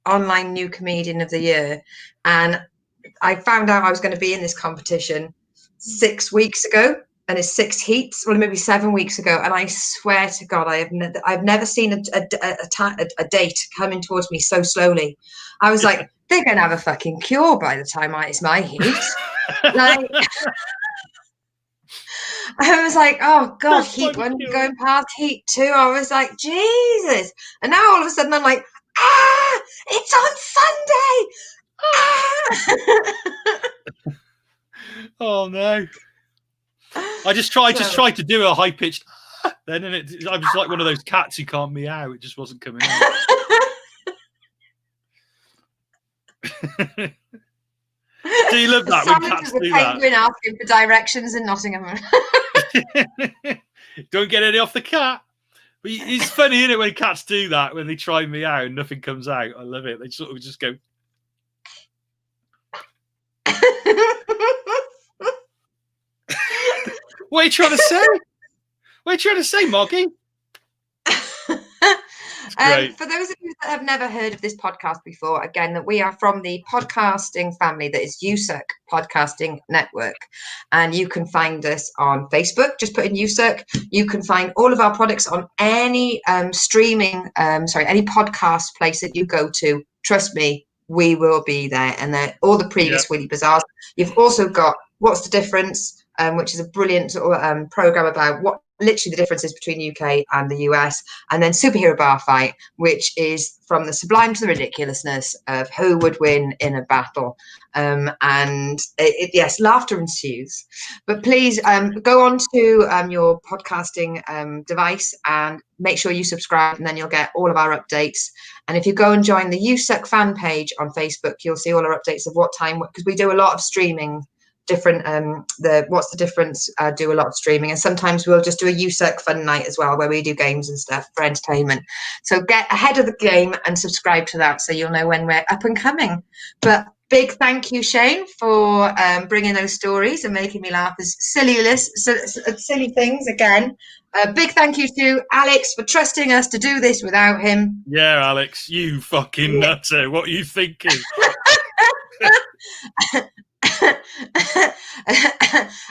Online New Comedian of the Year. And I found out I was going to be in this competition 6 weeks ago, and it's 6 heats, well, maybe 7 weeks ago. And I swear to God, I've never seen a date coming towards me so slowly. I was like, they're going to have a fucking cure by the time it's my heat. Like, I was like, oh God, heat 1 going past heat 2. I was like, Jesus. And now all of a sudden I'm like, it's on Sunday. Oh no. I just tried to do a high pitched then, and I was like one of those cats who can't meow. It just wasn't coming out. Do you love that when cats do that? Penguin asking for directions in Nottingham. Don't get any off the cat. But it's funny, isn't it, when cats do that, when they try and meow and nothing comes out. I love it. They sort of just go. What are you trying to say? What are you trying to say, Moggy? For those of you that have never heard of this podcast before, again, that we are from the podcasting family that is USUK Podcasting Network. And you can find us on Facebook. Just put in USUK. You can find all of our products on any any podcast place that you go to. Trust me, we will be there. And all the previous Willy Bazaars. You've also got What's the Difference, which is a brilliant program about what literally the differences between UK and the US, and then Superhero Bar Fight, which is from the sublime to the ridiculousness of who would win in a battle. Yes, laughter ensues. But please go on to your podcasting device and make sure you subscribe, and then you'll get all of our updates. And if you go and join the USUK fan page on Facebook, you'll see all our updates of what time, because we do a lot of streaming. Different what's the difference, do a lot of streaming, and sometimes we'll just do a USUK fun night as well, where we do games and stuff for entertainment. So get ahead of the game and subscribe to that, so you'll know when we're up and coming. But big thank you, Shane, for bringing those stories and making me laugh as silly things again. Big thank you to Alex for trusting us to do this without him. Yeah, Alex, you fucking nutter. What are you thinking?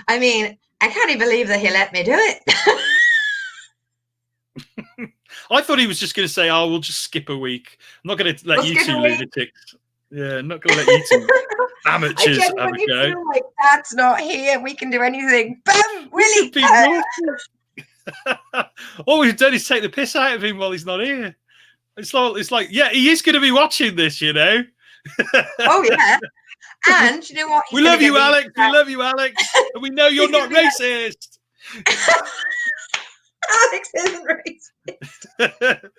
I mean, I can't even believe that he let me do it. I thought he was just going to say, "Oh, we'll just skip a week. I'm not going to let you two lunatics. Yeah, I'm not going to let you two amateurs have a go." Feel like Dad's not here. We can do anything. Bam, Willie. All we've done is take the piss out of him while he's not here. It's like, yeah, he is going to be watching this, you know. Oh yeah. And you know what? We love you, Alex. We love you, Alex. And we know you're not racist. Alex isn't racist.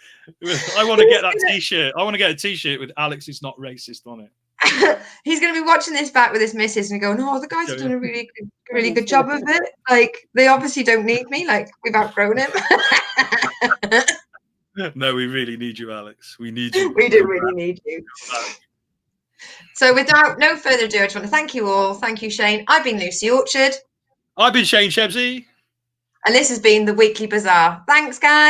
I want to get that T-shirt. I want to get a T-shirt with "Alex is not racist" on it. He's going to be watching this back with his missus and going, "Oh, the guys have done a really good job of it. Like, they obviously don't need me. Like, we've outgrown him." No, we really need you, Alex. We need you. We do really need you. So without no further ado, I just want to thank you all. Thank you, Shane. I've been Lucy Orchard. I've been Shane Shebsy. And this has been the Weekly Bazaar. Thanks, guys.